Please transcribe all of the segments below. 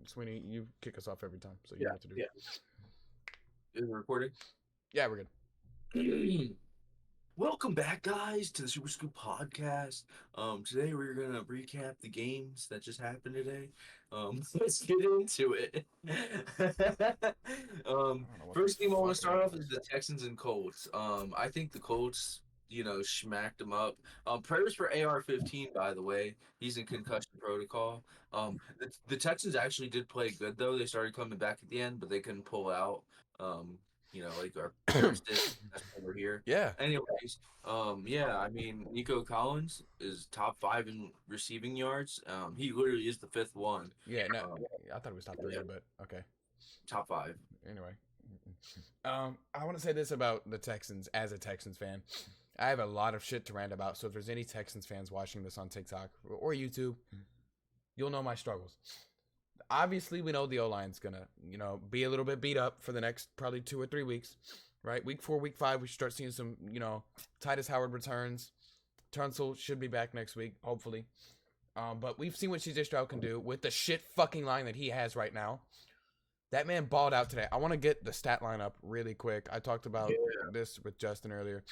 Sweeney, you kick us off every time, so you Yeah, know what to do. yeah. Is it recording? Yeah, we're good. Welcome back, guys, to the SuperScoop podcast. Today we're gonna recap the games that just happened today. Let's get into it. I don't know what the First game I want to fuck start that off is was. the Texans and Colts. I think the Colts, smacked them up. Prayers for AR-15, by the way. He's in concussion protocol. The Texans actually did play good though. They started coming back at the end, but they couldn't pull out. Like our Bears did. That's why we're here. Yeah, Anyways, yeah, I mean, Nico Collins is top five in receiving yards. He literally is the fifth one. yeah. No, Um, I thought it was top yeah, three, but okay. top five. Anyway, I want to say this about the Texans as a Texans fan. I have a lot of shit to rant about. So if there's any Texans fans watching this on TikTok or YouTube, you'll know my struggles. Obviously, we know the O line's gonna, be a little bit beat up for the next probably 2 or 3 weeks, right? Week 4, week 5, we should start seeing some, Titus Howard returns. Tunsil should be back next week, hopefully. But we've seen what CJ Stroud can do with the shit fucking line that he has right now. That man balled out today. I want to get the stat line up really quick. I talked about this with Justin earlier.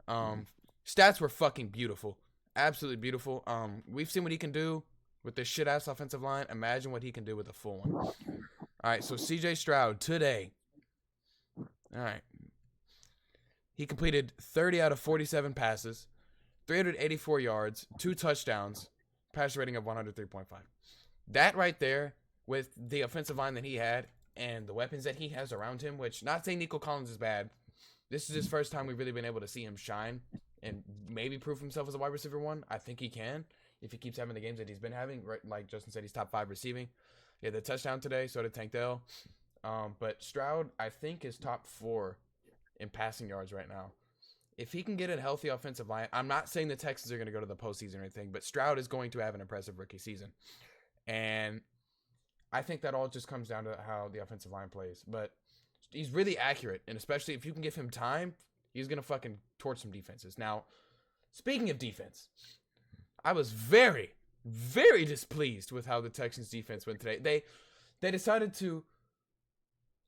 Stats were fucking beautiful. Absolutely beautiful. We've seen what he can do with this shit ass offensive line. Imagine what he can do with a full one. All right, so CJ Stroud today. All right. He completed 30 out of 47 passes, 384 yards, 2 touchdowns, passer rating of 103.5. That right there, with the offensive line that he had and the weapons that he has around him, which not saying Nico Collins is bad. This is his first time we've really been able to see him shine and maybe prove himself as a wide receiver one. I think he can if he keeps having the games that he's been having. Right, like Justin said, he's top 5 receiving. He had the touchdown today, so did Tank Dell. But Stroud, I think, is top 4 in passing yards right now. If he can get a healthy offensive line, I'm not saying the Texans are going to go to the postseason or anything, but Stroud is going to have an impressive rookie season. And I think that all just comes down to how the offensive line plays. But he's really accurate, and especially if you can give him time, he's going to fucking torch some defenses. Now, speaking of defense, I was very, very displeased with how the Texans defense went today. They decided to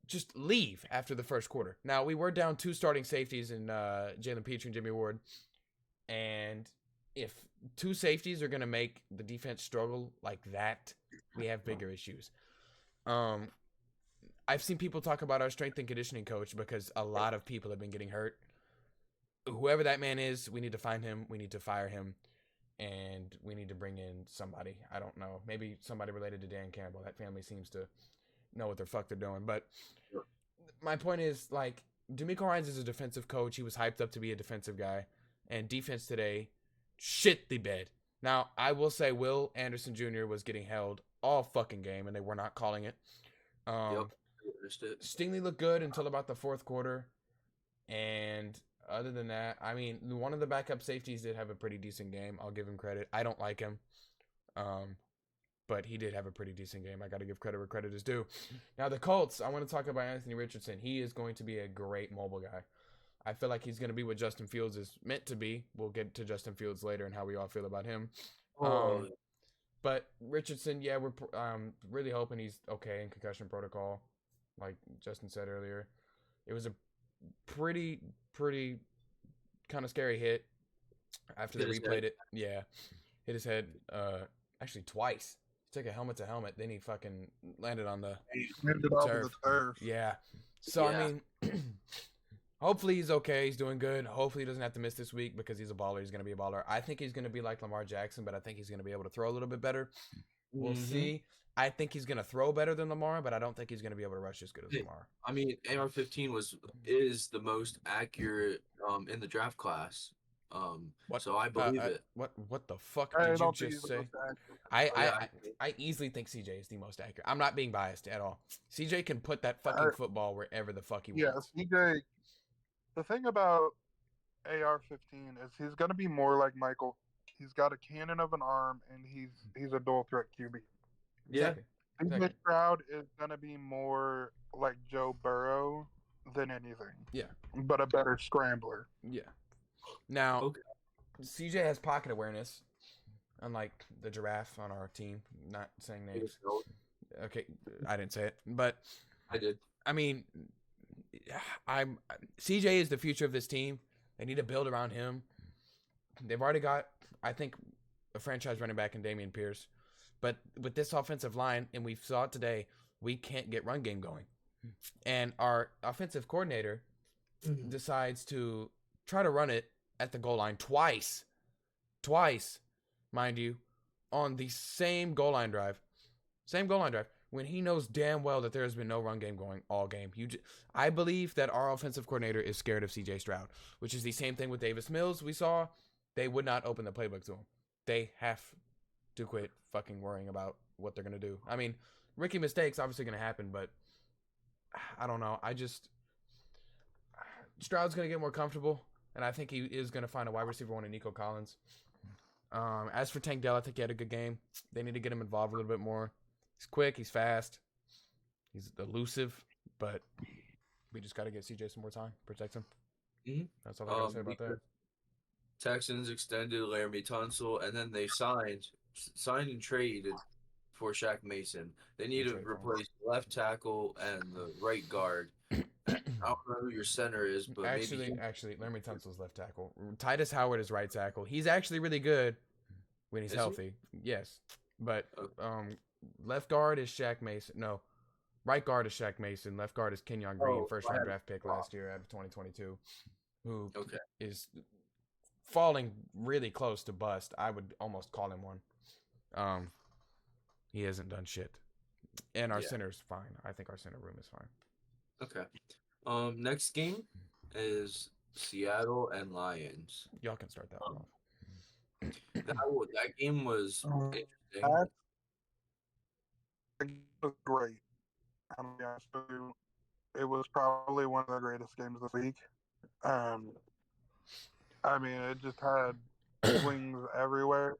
just leave after the first quarter. Now, we were down 2 starting safeties in Jalen Petrie and Jimmy Ward. And if 2 safeties are going to make the defense struggle like that, we have bigger issues. I've seen people talk about our strength and conditioning coach because a lot of people have been getting hurt. Whoever that man is, we need to find him. We need to fire him. And we need to bring in somebody. I don't know. Maybe somebody related to Dan Campbell. That family seems to know what the fuck they're doing. But my point is, like, D'Amico Ryans is a defensive coach. He was hyped up to be a defensive guy. And defense today shit the bed. Now, I will say Will Anderson Jr. was getting held all fucking game, and they were not calling it. Yep. Stingley looked good until about the 4th quarter. And other than that, I mean, one of the backup safeties did have a pretty decent game. I'll give him credit. I don't like him. But he did have a pretty decent game. I got to give credit where credit is due. Now, the Colts, I want to talk about Anthony Richardson. He is going to be a great mobile guy. I feel like he's going to be what Justin Fields is meant to be. We'll get to Justin Fields later and how we all feel about him. But Richardson, yeah, we're really hoping he's okay in concussion protocol, like Justin said earlier. It was a pretty kind of scary hit after they replayed it. Yeah, hit his head actually twice. He took a helmet to helmet, then he fucking landed on the turf. Yeah. So, I mean, hopefully he's okay. He's doing good. Hopefully he doesn't have to miss this week because he's a baller. He's going to be a baller. I think he's going to be like Lamar Jackson, but I think he's going to be able to throw a little bit better. We'll see. I think he's going to throw better than Lamar, but I don't think he's going to be able to rush as good as Lamar. I mean, AR-15 is the most accurate in the draft class. So I believe it. What the fuck did you just say? I easily think CJ is the most accurate. I'm not being biased at all. CJ can put that fucking football wherever the fuck he wants. Yeah, CJ. The thing about AR-15 is he's gonna be more like Michael. He's got a cannon of an arm, and he's a dual threat QB. Yeah. CJ Stroud is gonna be more like Joe Burrow than anything. Yeah. But a better scrambler. Yeah. Now, CJ has pocket awareness. unlike the giraffe on our team. Not saying I names. just know Okay, I didn't say it, but I did. I mean, I'm CJ is the future of this team. They need to build around him. They've already got, I think, a franchise running back in Damian Pierce, but with this offensive line, and we saw it today, we can't get run game going. And our offensive coordinator decides to try to run it at the goal line twice, mind you, on the same goal line drive. When he knows damn well that there has been no run game going all game. I believe that our offensive coordinator is scared of CJ Stroud, which is the same thing with Davis Mills. We saw they would not open the playbook to him. They have to quit fucking worrying about what they're going to do. I mean, rookie mistakes obviously going to happen, but I don't know. Stroud's going to get more comfortable, and I think he is going to find a wide receiver one in Nico Collins. As for Tank Dell, I think he had a good game. They need to get him involved a little bit more. He's quick, he's fast, he's elusive, but we just got to get CJ some more time, protect him. Mm-hmm. That's all I got to say about that. Texans extended Laramie Tunsil, and then they signed and traded for Shaq Mason. They need to replace left tackle and the right guard. And I don't know who your center is, but actually, Laramie Tunsil's left tackle. Titus Howard is right tackle. He's actually really good when he's healthy. Yes, but left guard is Shaq Mason. No, right guard is Shaq Mason. Left guard is Kenyon Green, first-round draft pick last year out of 2022, who is falling really close to bust. I would almost call him one. He hasn't done shit, and our center's fine. I think our center room is fine. Okay. Next game is Seattle and Lions. Y'all can start that one off. That game was interesting. It was great. I'm gonna be honest with you. It was probably one of the greatest games this week. I mean, it just had swings everywhere.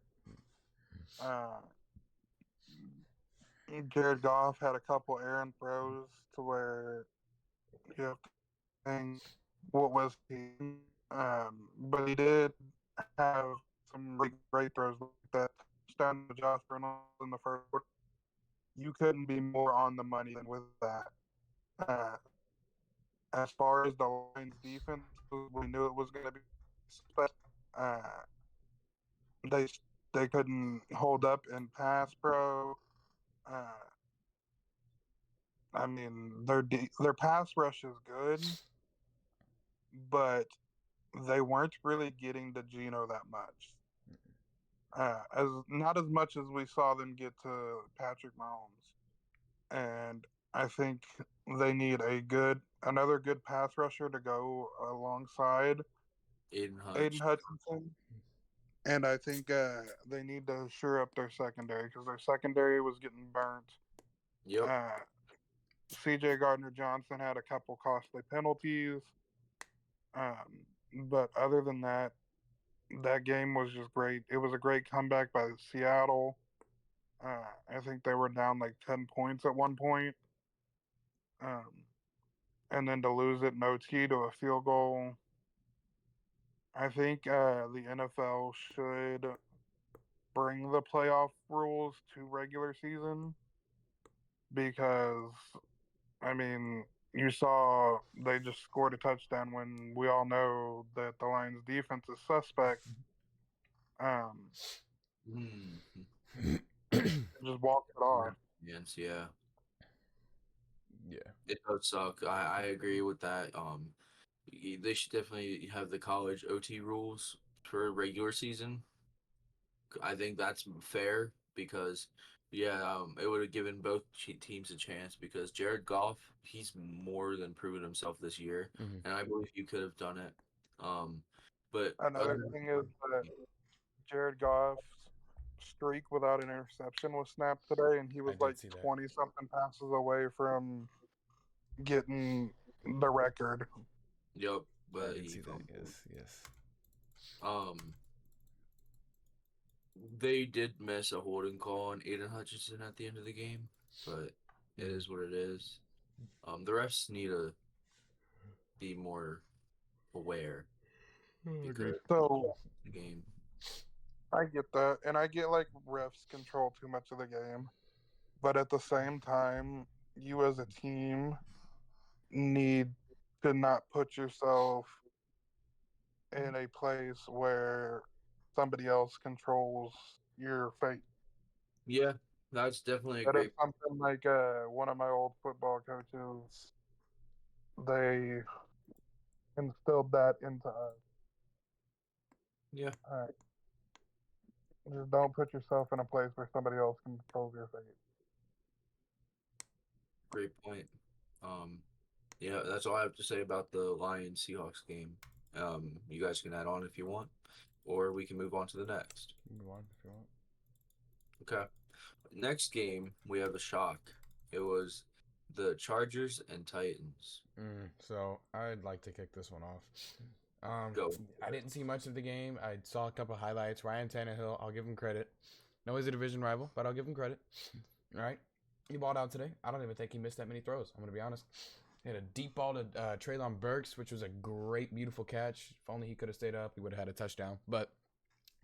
Jared Goff had a couple errant throws to where you have to think what was he. But he did have some really great throws like that touchdown to Josh Reynolds in the first quarter. You couldn't be more on the money than with that. As far as the Lions defense, we knew it was going to be suspect. They couldn't hold up in pass pro. I mean, their pass rush is good, but they weren't really getting to Geno that much. Not as much as we saw them get to Patrick Mahomes. And I think they need another good pass rusher to go alongside Aiden Hutchinson. And I think they need to shore up their secondary because their secondary was getting burnt. Yep. CJ Gardner-Johnson had a couple costly penalties. But other than that, that game was just great. It was a great comeback by Seattle. I think they were down like 10 points at one point. And then to lose it in OT to a field goal. I think the NFL should bring the playoff rules to regular season because, I mean, you saw they just scored a touchdown when we all know that the Lions defense is suspect. Just walked it off. Yeah. Yeah. It does suck. I agree with that. They should definitely have the college OT rules for regular season. I think that's fair because, it would have given both teams a chance because Jared Goff, he's more than proven himself this year, and I believe you could have done it. But another thing is that Jared Goff's streak without an interception was snapped today, and he was like 20-something passes away from getting the record. Yep, but I did see that. Yes. They did miss a holding call on Aiden Hutchinson at the end of the game, but it is what it is. The refs need to be more aware because so the game. I get that, and I get like refs control too much of the game, but at the same time, you as a team need to not put yourself in a place where somebody else controls your fate. Yeah, that's definitely a That is great. something like one of my old football coaches. They instilled that into us. Yeah, Just don't put yourself in a place where somebody else controls your fate. great point. Um, yeah, that's all I have to say about the Lions Seahawks game. You guys can add on if you want, or we can move on to the next. Move on if you want. Okay. Next game, we have a shock. It was the Chargers and Titans. So I'd like to kick this one off. Go. I didn't see much of the game. I saw a couple highlights. Ryan Tannehill, I'll give him credit. No, he's a division rival, but I'll give him credit. All right, he balled out today. I don't even think he missed that many throws. I'm gonna be honest. He had a deep ball to Treylon Burks, which was a great, beautiful catch. If only he could have stayed up, he would have had a touchdown. But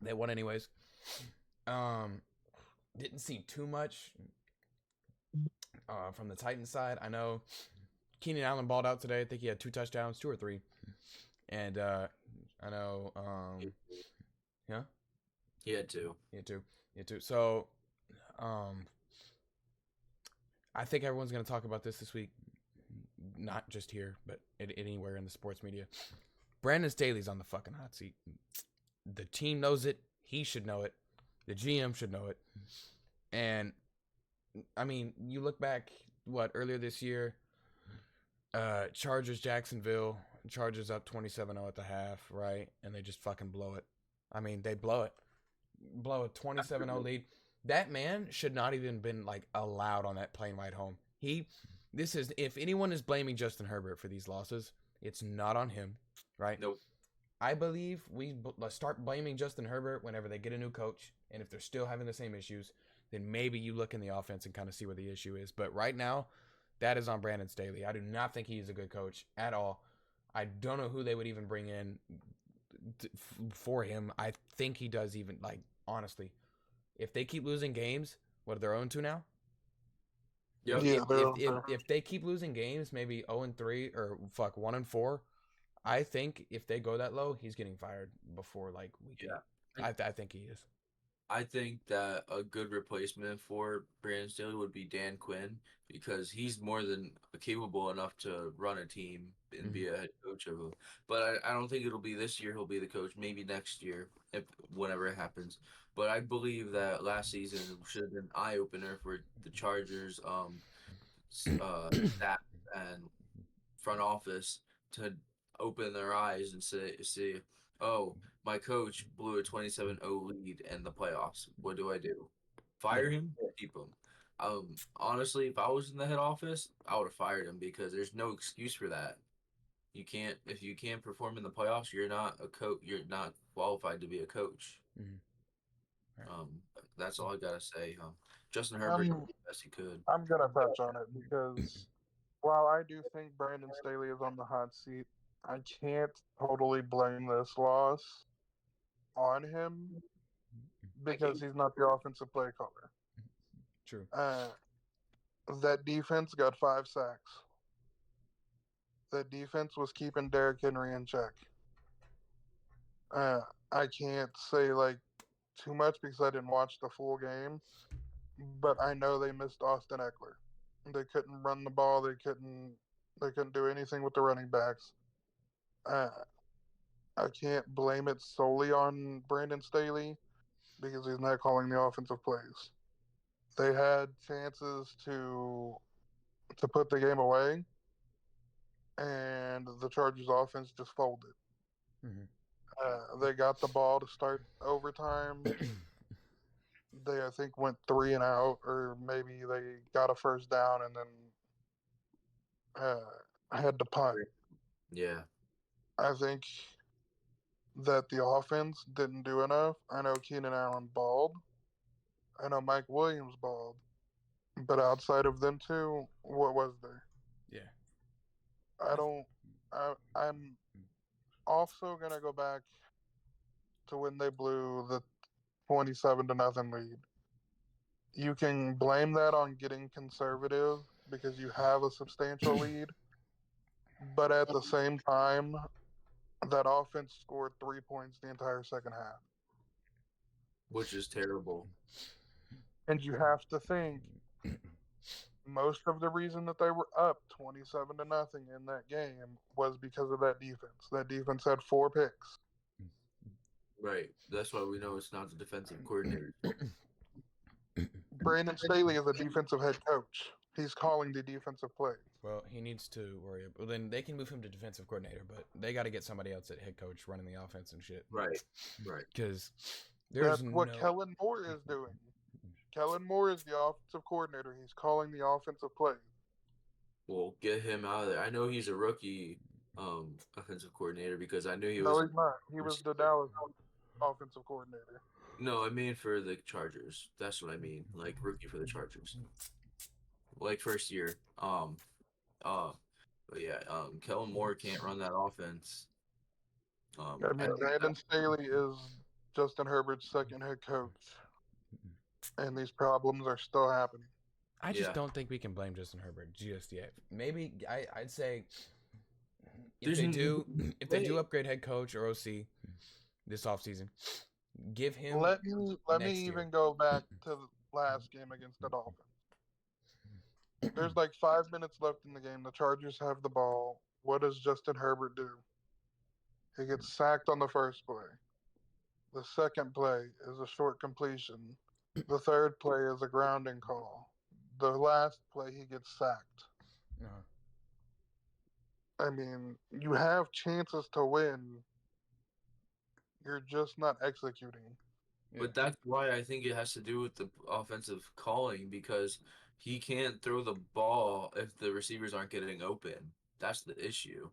they won anyways. Didn't see too much from the Titans side. I know Keenan Allen balled out today. I think he had 2 touchdowns, 2 or 3. And I know, yeah, He had two. you too, you too. So, um, I think everyone's gonna talk about this week, not just here, but anywhere in the sports media. Brandon Staley's on the fucking hot seat. The team knows it. He should know it. The GM should know it. And I mean, you look back, earlier this year, Chargers Jacksonville, Chargers up 27-0 at the half, right? And they just fucking blow it. I mean, they blow it. Blow a 27-0 lead. That man should not even been like allowed on that plane ride home. If anyone is blaming Justin Herbert for these losses, it's not on him, right? Nope. I believe let's start blaming Justin Herbert whenever they get a new coach, and if they're still having the same issues, then maybe you look in the offense and kind of see where the issue is. But right now, that is on Brandon Staley. I do not think he's a good coach at all. I don't know who they would even bring in for him. I think he does even, like, honestly, if they keep losing games, what are they 0-2 now? Yep. Yeah, If they keep losing games, maybe 0-3 or 1-4, I think if they go that low, he's getting fired before like week 8. I think he is. I think that a good replacement for Brandon Staley would be Dan Quinn because he's more than capable enough to run a team and be a head coach of them. But I don't think it'll be this year. He'll be the coach. Maybe next year, if whenever it happens. But I believe that last season should have been an eye opener for the Chargers, staff and front office to open their eyes and see, oh, my coach blew a 27-0 lead in the playoffs. What do I do? Fire him or keep him? Honestly, if I was in the head office, I would have fired him because there's no excuse for that. You can't if you can't perform in the playoffs, you're not a coach. You're not qualified to be a coach. Right. That's all I gotta say. Justin Herbert did the best he could. I'm gonna touch on it because while I do think Brandon Staley is on the hot seat, I can't totally blame this loss on him because he's not the offensive play caller. True. That defense got 5 sacks. That defense was keeping Derrick Henry in check. I can't say like too much because I didn't watch the full game, but I know they missed Austin Eckler. They couldn't run the ball. They couldn't do anything with the running backs. Uh, I can't blame it solely on Brandon Staley because he's not calling the offensive plays. They had chances to put the game away, and the Chargers offense just folded. They got the ball to start overtime. They, I think, went 3-and-out, or maybe they got a first down and then had to punt. Yeah. I think that the offense didn't do enough. I know Keenan Allen balled. I know Mike Williams balled. But outside of them two, what was there? Yeah. I'm also gonna go back to when they blew the 27-0 lead. You can blame that on getting conservative because you have a substantial lead, but at the same time, that offense scored 3 points the entire second half. which is terrible. And you have to think most of the reason that they were up 27-0 in that game was because of that defense. That defense had 4 picks. Right. That's why we know it's not the defensive coordinator's fault. Brandon Staley is a defensive head coach. He's calling the defensive plays. Well, he needs to worry. Well, then they can move him to defensive coordinator, but they got to get somebody else at head coach running the offense and shit. Right. Right. Because that's what Kellen Moore is doing. Kellen Moore is the offensive coordinator. He's calling the offensive plays. Well, get him out of there. I know he's a rookie offensive coordinator because I knew he was. No, he's not. He was the Dallas offensive coordinator. No, I mean for the Chargers. That's what I mean. Like rookie for the Chargers. Like first year. But yeah, Kellen Moore can't run that offense. I mean, Brandon Staley is Justin Herbert's second head coach, and these problems are still happening. I just don't think we can blame Justin Herbert just yet. Maybe I'd say if they do upgrade head coach or OC this offseason, give him. Let me even go back to the last game against the Dolphins. There's like 5 minutes left in the game. The Chargers have the ball. What does Justin Herbert do? He gets sacked on the first play. The second play is a short completion. The third play is a grounding call. The last play, he gets sacked. I mean, you have chances to win. You're just not executing. But that's why I think it has to do with the offensive calling because he can't throw the ball if the receivers aren't getting open. That's the issue.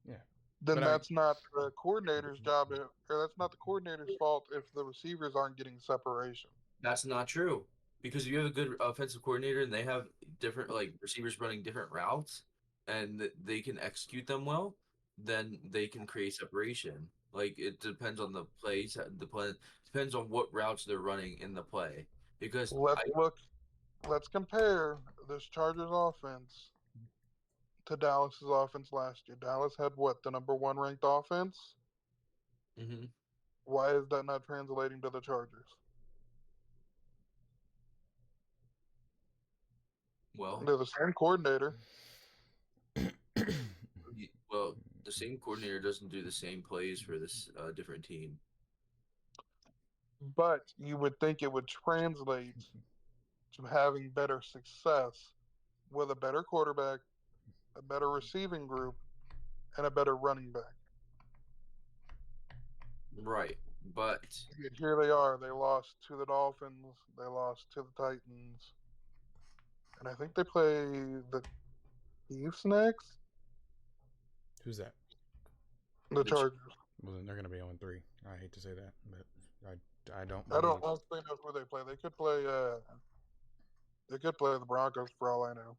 Yeah. Then that's not the coordinator's job, or that's not the coordinator's fault if the receivers aren't getting separation. That's not true. Because if you have a good offensive coordinator and they have different receivers running different routes and they can execute them well, then they can create separation. Like it depends on the plays. Depends on what routes they're running in the play. Because let's compare this Chargers offense to Dallas's offense last year. Dallas had the number 1 ranked offense? Mm-hmm. Why is that not translating to the Chargers? Well, they're the same coordinator. Well, the same coordinator doesn't do the same plays for this different team. But you would think it would translate to having better success with a better quarterback, a better receiving group, and a better running back. Right, but here they are. They lost to the Dolphins. They lost to the Titans. And I think they play the Chiefs next. Who's that? The Chargers. Well, then they're going to be 0-3. I hate to say that, but I don't. I don't honestly know who they play. They could play. They could play the Broncos for all I know.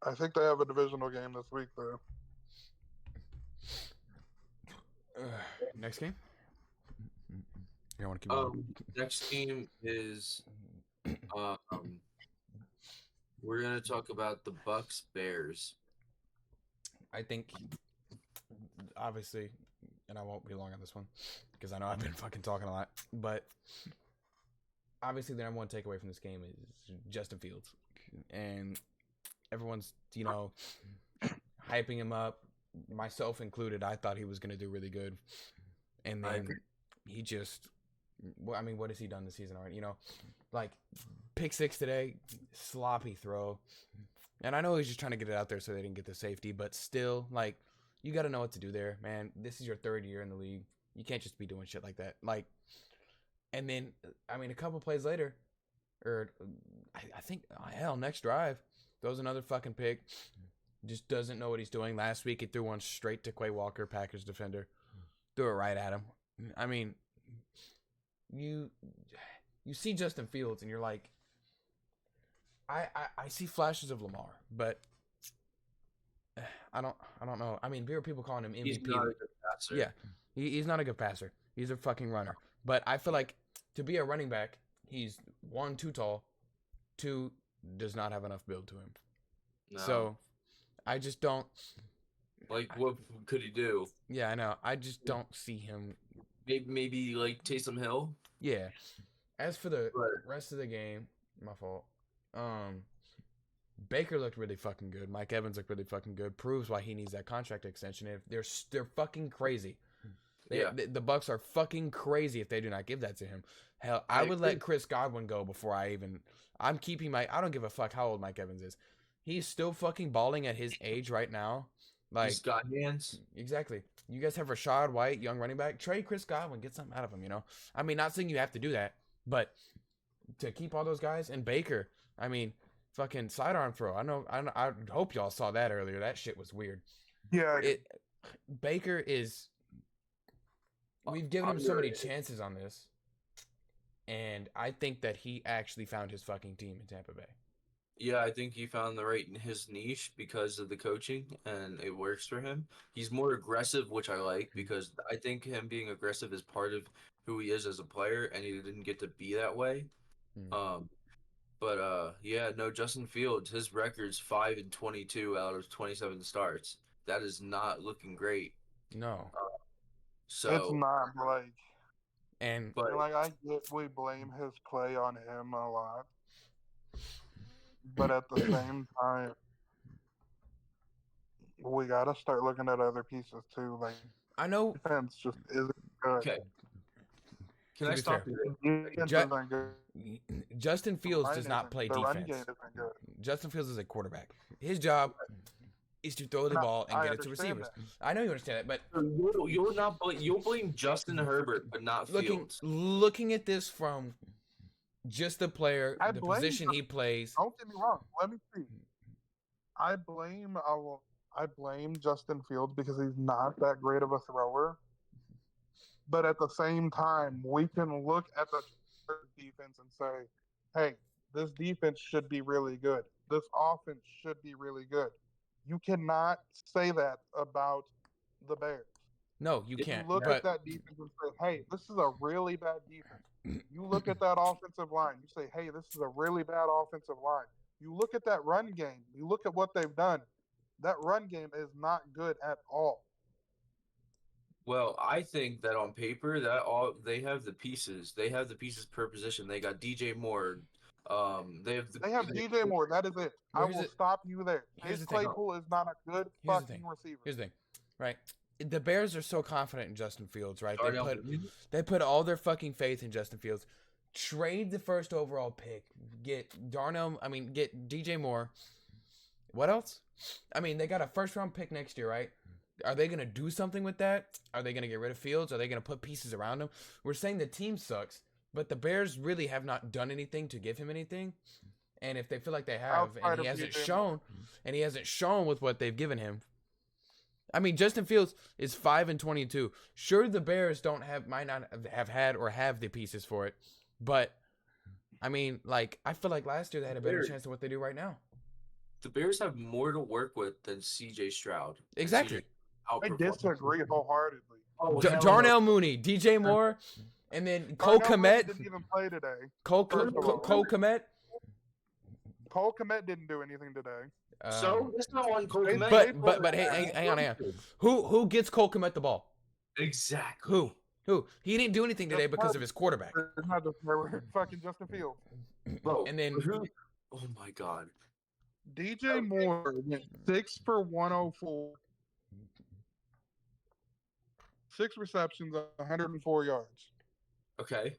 I think they have a divisional game this week, though. Next game. You want to keep going? Next game is we're gonna talk about the Bucks Bears. I think obviously, and I won't be long on this one because I know I've been fucking talking a lot, but obviously the number one takeaway from this game is Justin Fields, and everyone's hyping him up, myself included. I thought he was gonna do really good, and then he just. I mean, what has he done this season already? Like pick 6 today, sloppy throw. And I know he's just trying to get it out there so they didn't get the safety, but still, like, you got to know what to do there, man. This is your 3rd year in the league. You can't just be doing shit like that. Like, and then, I mean, a couple plays later, or I think, next drive, throws another fucking pick. Just doesn't know what he's doing. Last week, he threw one straight to Quay Walker, Packers defender. Threw it right at him. I mean, you see Justin Fields and you're like, I see flashes of Lamar, but I don't know. I mean, there are people calling him MVP. He's not a good passer. Yeah, he's not a good passer. He's a fucking runner. But I feel like to be a running back, he's 1, too tall, 2, does not have enough build to him. No. So I just don't. Like, what could he do? Yeah, I know. I just don't see him. Maybe like Taysom Hill. Yeah. As for the Right. rest of the game, my fault. Baker looked really fucking good. Mike Evans looked really fucking good. Proves why he needs that contract extension. If they're fucking crazy. The Bucks are fucking crazy if they do not give that to him. Hell, I would let Chris Godwin go before I even. I'm keeping I don't give a fuck how old Mike Evans is. He's still fucking balling at his age right now. Like, He's got hands. Exactly. You guys have Rashad White, young running back. Trade Chris Godwin. Get something out of him, I mean, not saying you have to do that, but to keep all those guys. And Baker, I mean, fucking sidearm throw. I hope y'all saw that earlier. That shit was weird. Yeah. Baker is... We've given him so many chances on this. And I think that he actually found his fucking team in Tampa Bay. Yeah, I think he found his niche because of the coaching, and it works for him. He's more aggressive, which I like, because I think him being aggressive is part of who he is as a player, and he didn't get to be that way. Yeah, no, Justin Fields, his record's 5-22 out of 27 starts. That is not looking great. No. So it's not like, but like I get we blame his play on him a lot. But at the same time, we gotta start looking at other pieces too. Like, I know defense just isn't good. Okay. Can I stop you there? Justin Fields does not play defense. Justin Fields is a quarterback. His job is to throw the ball and get it to receivers. I know you understand that, but you'll blame Justin Herbert, but not Fields. Looking at this from just the player, the position he plays. Don't get me wrong. Let me see. I blame Justin Fields because he's not that great of a thrower. But at the same time, we can look at the defense and say, hey, this defense should be really good. This offense should be really good. You cannot say that about the Bears. No, you can't. You look at that defense and say, hey, this is a really bad defense. You look at that offensive line. You say, hey, this is a really bad offensive line. You look at that run game. You look at what they've done. That run game is not good at all. Well, I think that on paper, they have the pieces. They have the pieces per position. They got DJ Moore. They have DJ Moore. That is it. I will stop you there. Chase Claypool is not a good fucking receiver. Here's the thing, right? The Bears are so confident in Justin Fields, right? They put all their fucking faith in Justin Fields. Trade the first overall pick. Get DJ Moore. What else? I mean, they got a first round pick next year, right? Are they going to do something with that? Are they going to get rid of Fields? Are they going to put pieces around him? We're saying the team sucks, but the Bears really have not done anything to give him anything. And if they feel like they have, and he hasn't shown with what they've given him. I mean, Justin Fields is 5-22. Sure, the Bears might not have had or have the pieces for it, but I mean, like, I feel like last year they had a better chance than what they do right now. The Bears have more to work with than C.J. Stroud. Exactly. I disagree wholeheartedly. Darnell Mooney, DJ Moore, and then Cole Kmet didn't even play today. Cole Kmet. Cole Kmet didn't do anything today. So it's not on Cole Kmet. But hey, hang on. Who gets Cole Kmet the ball? Exactly. Who? He didn't do anything today because of his quarterback. It's not just fucking Justin Fields. Bro, and then oh my God. DJ Moore went 6 for 104. 6 receptions, 104 yards. Okay.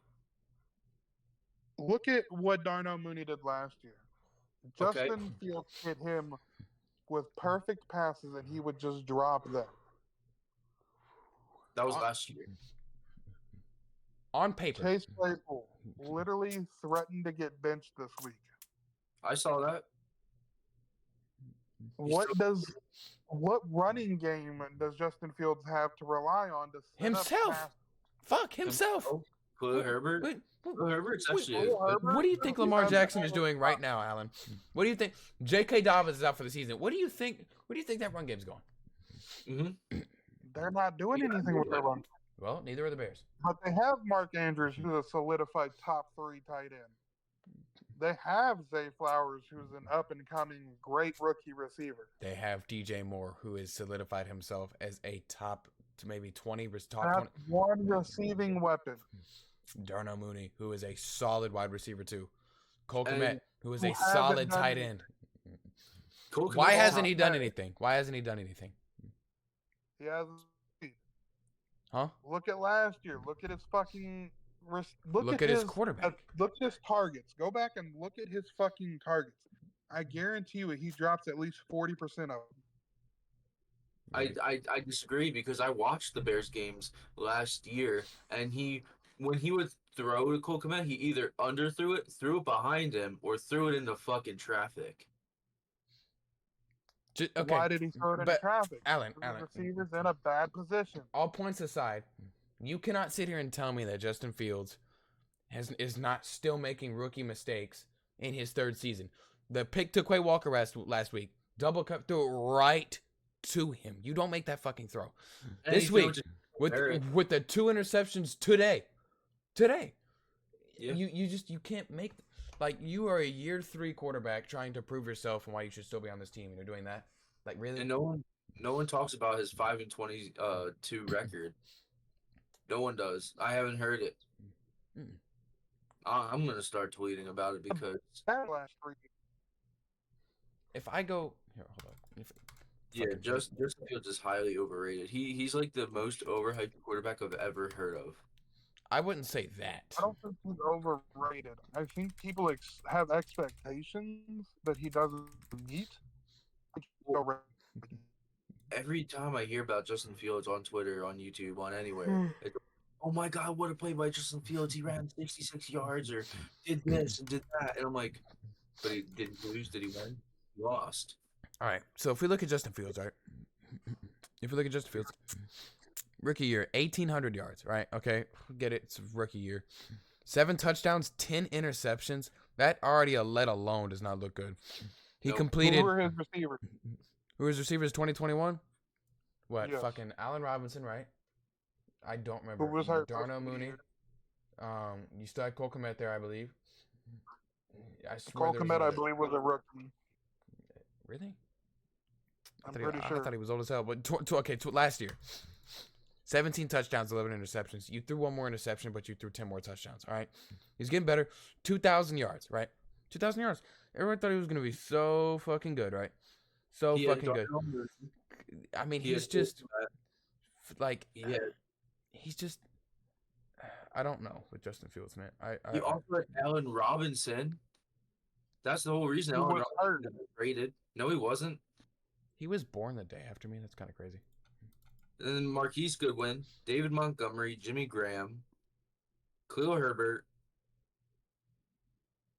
Look at what Darnell Mooney did last year. Justin Fields hit him with perfect passes, and he would just drop them. That was last year. On paper. Chase Claypool literally threatened to get benched this week. I saw that. What running game does Justin Fields have to rely on to himself? Fuck himself. Khalil Herbert. Herbert's actually. What do you think Lamar Jackson is doing right now, Alan? What do you think? J.K. Dobbins is out for the season. What do you think? Where do you think that run game's going? Mm-hmm. They're not doing anything with their run. Well, neither are the Bears. But they have Mark Andrews, who's a solidified top 3 tight end. They have Zay Flowers, who's an up-and-coming great rookie receiver. They have DJ Moore, who has solidified himself as a top to maybe 20 top That's 20. one receiving weapon. Darnell Mooney, who is a solid wide receiver too. Cole And Kmet, who is who a hasn't solid done tight anything. end. Cole Why Kmet's hasn't top he done 10. anything? Why hasn't he done anything? He has. Huh? Look at last year. Look at his fucking. Look at his quarterback. Look at his targets. Go back and look at his fucking targets. I guarantee you, he drops at least 40% of them. I disagree because I watched the Bears games last year, and when he would throw to Cole Kmet, he either underthrew it, threw it behind him, or threw it into fucking traffic. Okay. Why did he throw it in but traffic? Allen, Because the receiver's in a bad position. all points aside, you cannot sit here and tell me that Justin Fields is not still making rookie mistakes in his third season. The pick to Quay Walker last week, double cut threw it right to him. You don't make that fucking throw. And This he threw week, it to with the 2 interceptions today, Yeah. you can't make, like, you are a year 3 quarterback trying to prove yourself and why you should still be on this team, and you're doing that. Like, really? And no one talks about his 5-22 record. No one does. I haven't heard it. Mm. I'm gonna start tweeting about it because That last 3 If I go here, hold on. Justin Fields is highly overrated. He's like the most overhyped quarterback I've ever heard of. I wouldn't say that. I don't think he's overrated. I think people have expectations that he doesn't meet. Every time I hear about Justin Fields on Twitter, on YouTube, on anywhere, it's, oh my God, what a play by Justin Fields. He ran 66 yards or did this and did that. And I'm like, but he didn't lose. Did he win? He lost. All right. So if we look at Justin Fields, right? If we look at Justin Fields, rookie year, 1,800 yards, right? Okay, get it. It's rookie year. 7 touchdowns, 10 interceptions. That already, let alone, does not look good. He Nope. completed. Who were his receivers? Who was receivers 2021? What? Yes. Fucking Allen Robinson, right? I don't remember. Who was hurt? Darnell Mooney. You still had Cole Kmet there, I believe. I swear Cole there was Kmet, I another- believe, was a rookie. Really? I'm pretty I sure. thought he was old as hell. But last year, 17 touchdowns, 11 interceptions. You threw 1 more interception, but you threw 10 more touchdowns. All right, he's getting better. 2,000 yards, right? 2,000 yards. Everyone thought he was gonna be so fucking good, right? So He had fucking good. Darnell Mooney. I mean, He he's had just Cole Kmet. like He had- he's just. I don't know with Justin Fields, man. He also had Allen Robinson. That's the whole reason He Allen was Robinson was rated. No, he wasn't. he was born the day after me. That's kind of crazy. And then Marquise Goodwin, David Montgomery, Jimmy Graham, Khalil Herbert.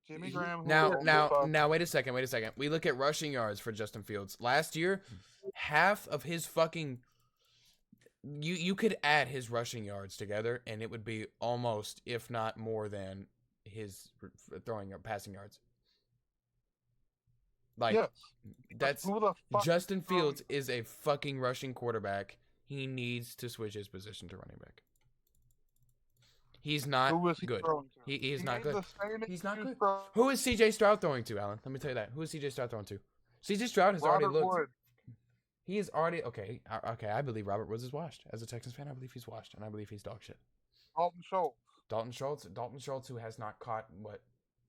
Jimmy Graham. who Now, was now, old as now, wait a second. We look at rushing yards for Justin Fields. Last year, half of his fucking you could add his rushing yards together, and it would be almost, if not more than his throwing or passing yards. Like Yes. that's Who the fuck? Justin Fields is a fucking rushing quarterback. He needs to switch his position to running back. He's not Who was he good. throwing to? He is not made good. the same He's not excuse good. for Who is CJ Stroud throwing to, Alan? Let me tell you that. Who is CJ Stroud throwing to? CJ Stroud has already Robert looked. Wood. He is already okay. Okay, I believe Robert Woods is washed. As a Texans fan, I believe he's washed, and I believe he's dog shit. Dalton Schultz. Dalton Schultz, who has not caught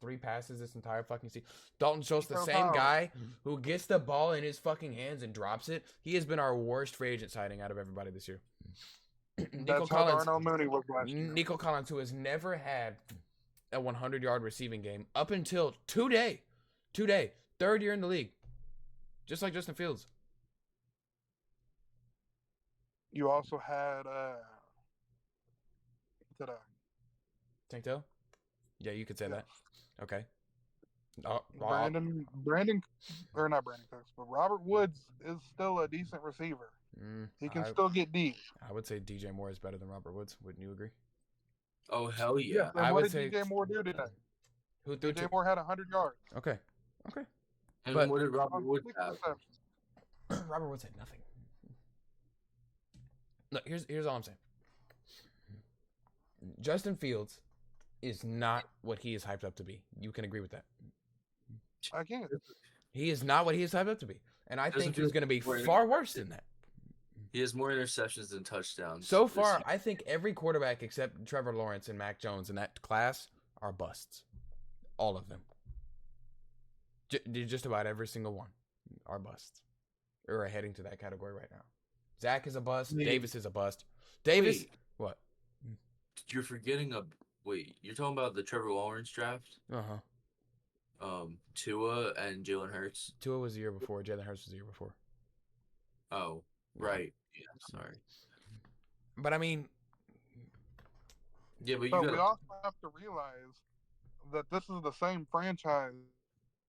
3 passes this entire fucking season. Dalton Schultz, the Nico same Collins. guy who gets the ball in his fucking hands and drops it. He has been our worst free agent signing out of everybody this year. That's how Darnell Mooney was last year. Nico Collins, who has never had a 100-yard receiving game up until today, 3rd year in the league, just like Justin Fields. You also had Tank Dell? Yeah, you could say Yeah. that. Okay. Oh, Brandon, or not Brandon Cooks, but Robert Woods is still a decent receiver. He can still get deep. I would say DJ Moore is better than Robert Woods. Wouldn't you agree? Oh, hell yeah. And I what would did say- DJ Moore do today? Who threw DJ Moore had 100 yards. Okay. And But- what did Robert on Woods 6 have? receptions. Robert Woods had nothing. Look, here's all I'm saying. Justin Fields is not what he is hyped up to be. You can agree with that. I can't. He is not what he is hyped up to be. And I Doesn't think feel he's going to be more far worse than that. He has more interceptions than touchdowns. So this far, year. I think every quarterback except Trevor Lawrence and Mac Jones in that class are busts. All of them. Just about every single one are busts. Or are heading to that category right now. Zach is a bust. Wait. Davis is a bust. Davis, Wait. what? You're forgetting wait. You're talking about the Trevor Lawrence draft? Uh-huh. Tua and Jalen Hurts. Tua was the year before. Jalen Hurts was the year before. Oh, right. Yeah, sorry. But I mean, Yeah, but you But got we also have to realize that this is the same franchise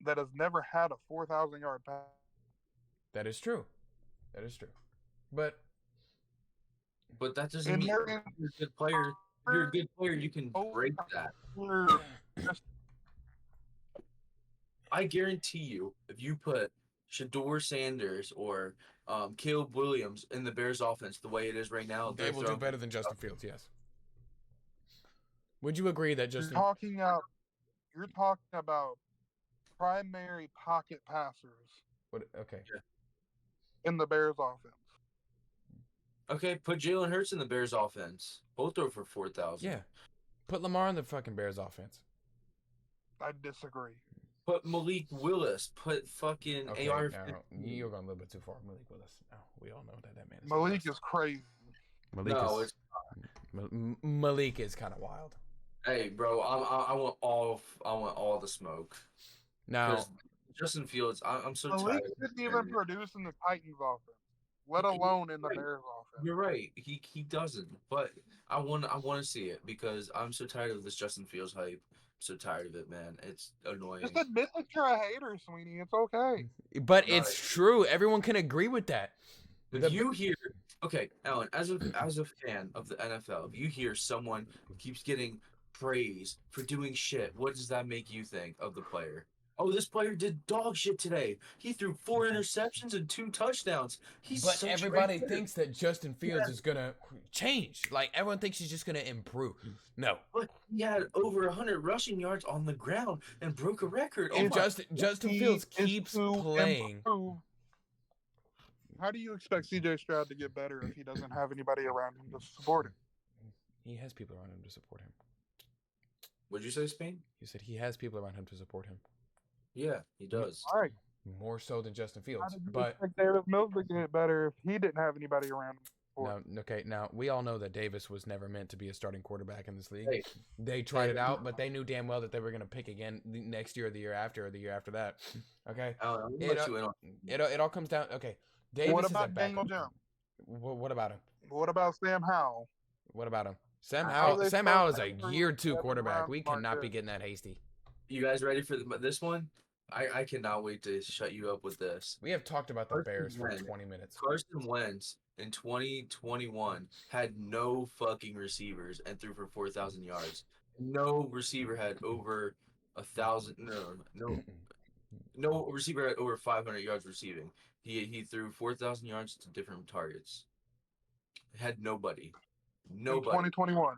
that has never had a 4,000-yard pass. that is true. That is true. But But that doesn't And mean they're you're a good player. You're a good player. You can break that. I guarantee you, if you put Shador Sanders or Caleb Williams in the Bears offense the way it is right now, they will do better than Justin Fields, yes. Would you agree that Justin... You're talking about primary pocket passers Okay. in the Bears offense. Okay, put Jalen Hurts in the Bears offense. Both throw for 4,000. Yeah. Put Lamar in the fucking Bears offense. I disagree. Put Malik Willis. Put fucking Okay, AR. now, you're going a little bit too far. Malik Willis. No, we all know that man is... Malik is crazy. Malik is kind of wild. Hey, bro, I want all the smoke. Now, 'Cause Justin Fields, I'm so Malik tired. didn't even produce in the Titans offense, let alone in the Bears offense. You're right. He doesn't. But I want to see it because I'm so tired of this Justin Fields hype. I'm so tired of it, man. It's annoying. Just admit that you're a hater, Sweeney. It's okay. but No, it's true. Everyone can agree with that. If you hear, okay, Alan, as a fan of the NFL, if you hear someone who keeps getting praise for doing shit, what does that make you think of the player? Oh, this player did dog shit today. He threw 4 interceptions and 2 touchdowns. But everybody thinks that Justin Fields is going to change. Like, everyone thinks he's just going to improve. No. But he had over 100 rushing yards on the ground and broke a record. If Justin Fields keeps playing... How do you expect CJ Stroud to get better if he doesn't have anybody around him to support him? He has people around him to support him. What'd you say, Spain? You said he has people around him to support him. Yeah, he does. All right. More so than Justin How Fields. did you But expect Davis Mills to get better if he didn't have anybody around him? now we all know that Davis was never meant to be a starting quarterback in this league. Hey. They tried it out, but they knew damn well that they were going to pick again next year or the year after or the year after that. Okay? Alan, It all comes down... Okay. Davis What is about a Daniel backup. Jones? What about him? What about Sam Howell? What about him? Sam How Howell they is a start year 2 Kevin quarterback. Brown, We cannot be Marquez. getting that hasty. You guys ready for this one? I cannot wait to shut you up with this. We have talked about the Carson Bears for Wentz. 20 minutes. Carson Wentz in 2021 had no fucking receivers and threw for 4,000 yards. No receiver had over 1,000. No receiver had over 500 yards receiving. He threw 4,000 yards to different targets. Had nobody. In 2021.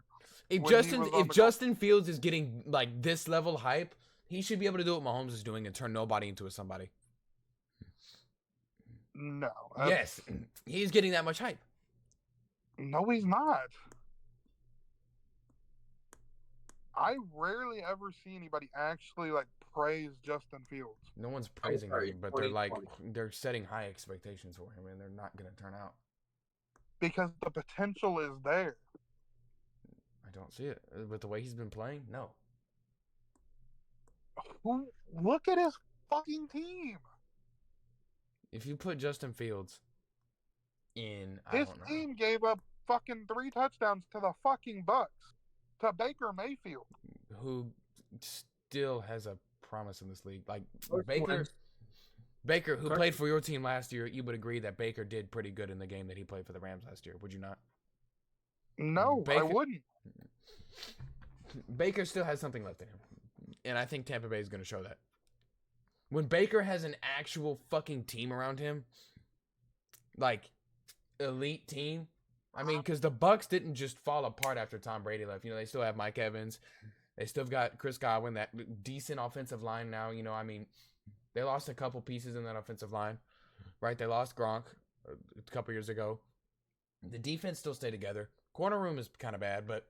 If when he was on the Justin Fields is getting like this level hype, he should be able to do what Mahomes is doing and turn nobody into a somebody. No. Yes, he's getting that much hype. No, he's not. I rarely ever see anybody actually like praise Justin Fields. No one's praising sorry, him, but they're setting high expectations for him, and they're not going to turn out. Because the potential is there. I don't see it with the way he's been playing. No. Look at his fucking team. If you put Justin Fields in, His team gave up fucking 3 touchdowns to the fucking Bucks. To Baker Mayfield. Who still has a promise in this league. Like Carson Baker, who played for your team last year, you would agree that Baker did pretty good in the game that he played for the Rams last year, would you not? No, I wouldn't. Baker still has something left in him. And I think Tampa Bay is going to show that. When Baker has an actual fucking team around him, like elite team, I mean, because the Bucks didn't just fall apart after Tom Brady left. You know, they still have Mike Evans. They still got Chris Godwin, that decent offensive line now. You know, I mean, they lost a couple pieces in that offensive line, right? They lost Gronk a couple years ago. The defense still stayed together. Corner room is kind of bad, but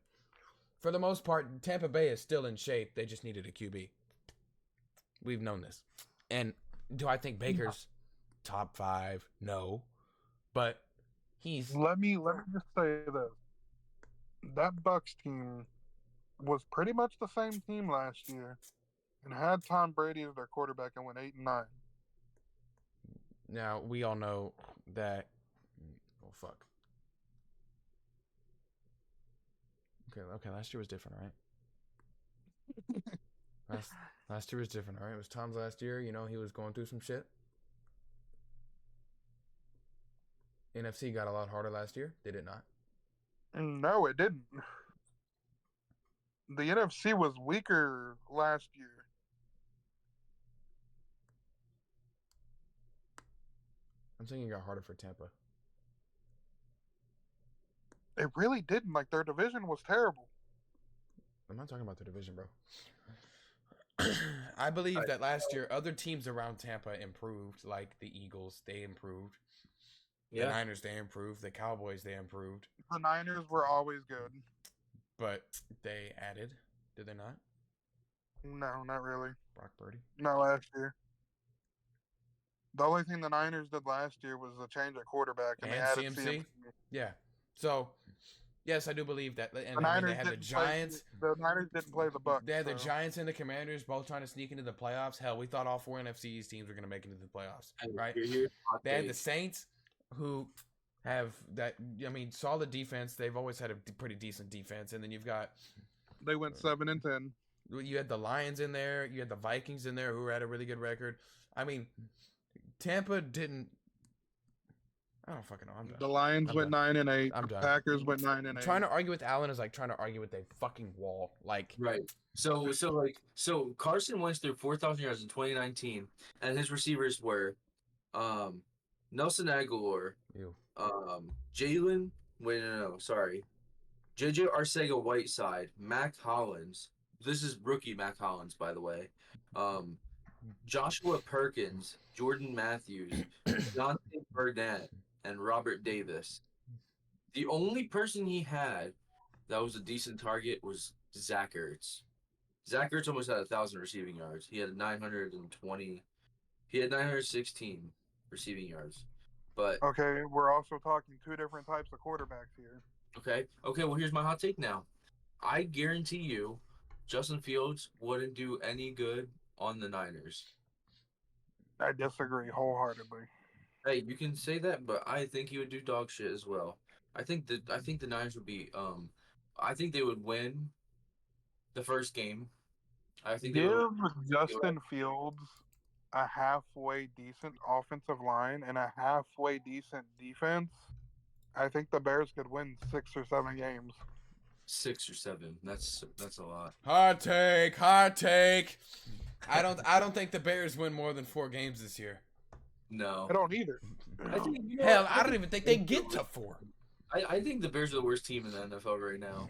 for the most part, Tampa Bay is still in shape. They just needed a QB. We've known this. And do I think Baker's top 5? No. But he's... Let me just say this. That Bucks team was pretty much the same team last year and had Tom Brady as their quarterback and went 8-9. Now, we all know that... Oh, fuck. Okay, last year was different, right? Last year was different, all right? It was Tom's last year. You know, he was going through some shit. NFC got a lot harder last year. Did it not? No, it didn't. The NFC was weaker last year. I'm saying it got harder for Tampa. It really didn't. Like, their division was terrible. I'm not talking about the division, bro. I believe that last year other teams around Tampa improved, like the Eagles, they improved. The Niners, they improved. The Cowboys, they improved. The Niners were always good. But they added, did they not? No, not really. Brock Purdy? Not last year. The only thing the Niners did last year was a change at quarterback, and they added CMC. Yeah. So, yes, I do believe that. And the I mean, Niners they had the didn't Giants. The Niners didn't play the Bucks. They had the Giants and the Commanders both trying to sneak into the playoffs. Hell, we thought all 4 NFC East teams were going to make it into the playoffs, right? They had the Saints, who have that, I mean, solid defense. They've always had a pretty decent defense. And then you've got... They went 7-10. You had the Lions in there. You had the Vikings in there, who had a really good record. I mean, Tampa didn't... I don't fucking know. I'm done. The Lions went 9-8. I'm the done. Packers went 9-8. Trying to argue with Allen is like trying to argue with a fucking wall. Like, right. So Carson Wentz threw 4,000 yards in 2019, and his receivers were, Nelson Aguilar, Jalen. Wait, no, sorry, JJ Arcega-Whiteside, Mac Hollins. This is rookie Mac Hollins, by the way. Joshua Perkins, Jordan Matthews, Jonathan Burnett, and Robert Davis. The only person he had that was a decent target was Zach Ertz. Zach Ertz almost had 1,000 receiving yards. He had 920. He had 916 receiving yards. But okay, we're also talking 2 different types of quarterbacks here. Okay. Well, here's my hot take now. I guarantee you, Justin Fields wouldn't do any good on the Niners. I disagree wholeheartedly. Hey, you can say that, but I think he would do dog shit as well. I think the Niners would be I think they would win the first game. I think give Justin Fields a halfway decent offensive line and a halfway decent defense. I think the Bears could win 6 or 7 games. 6 or 7. That's a lot. Hot take. I don't think the Bears win more than 4 games this year. No. I don't either. Hell, I don't even think they get to 4. I think the Bears are the worst team in the NFL right now.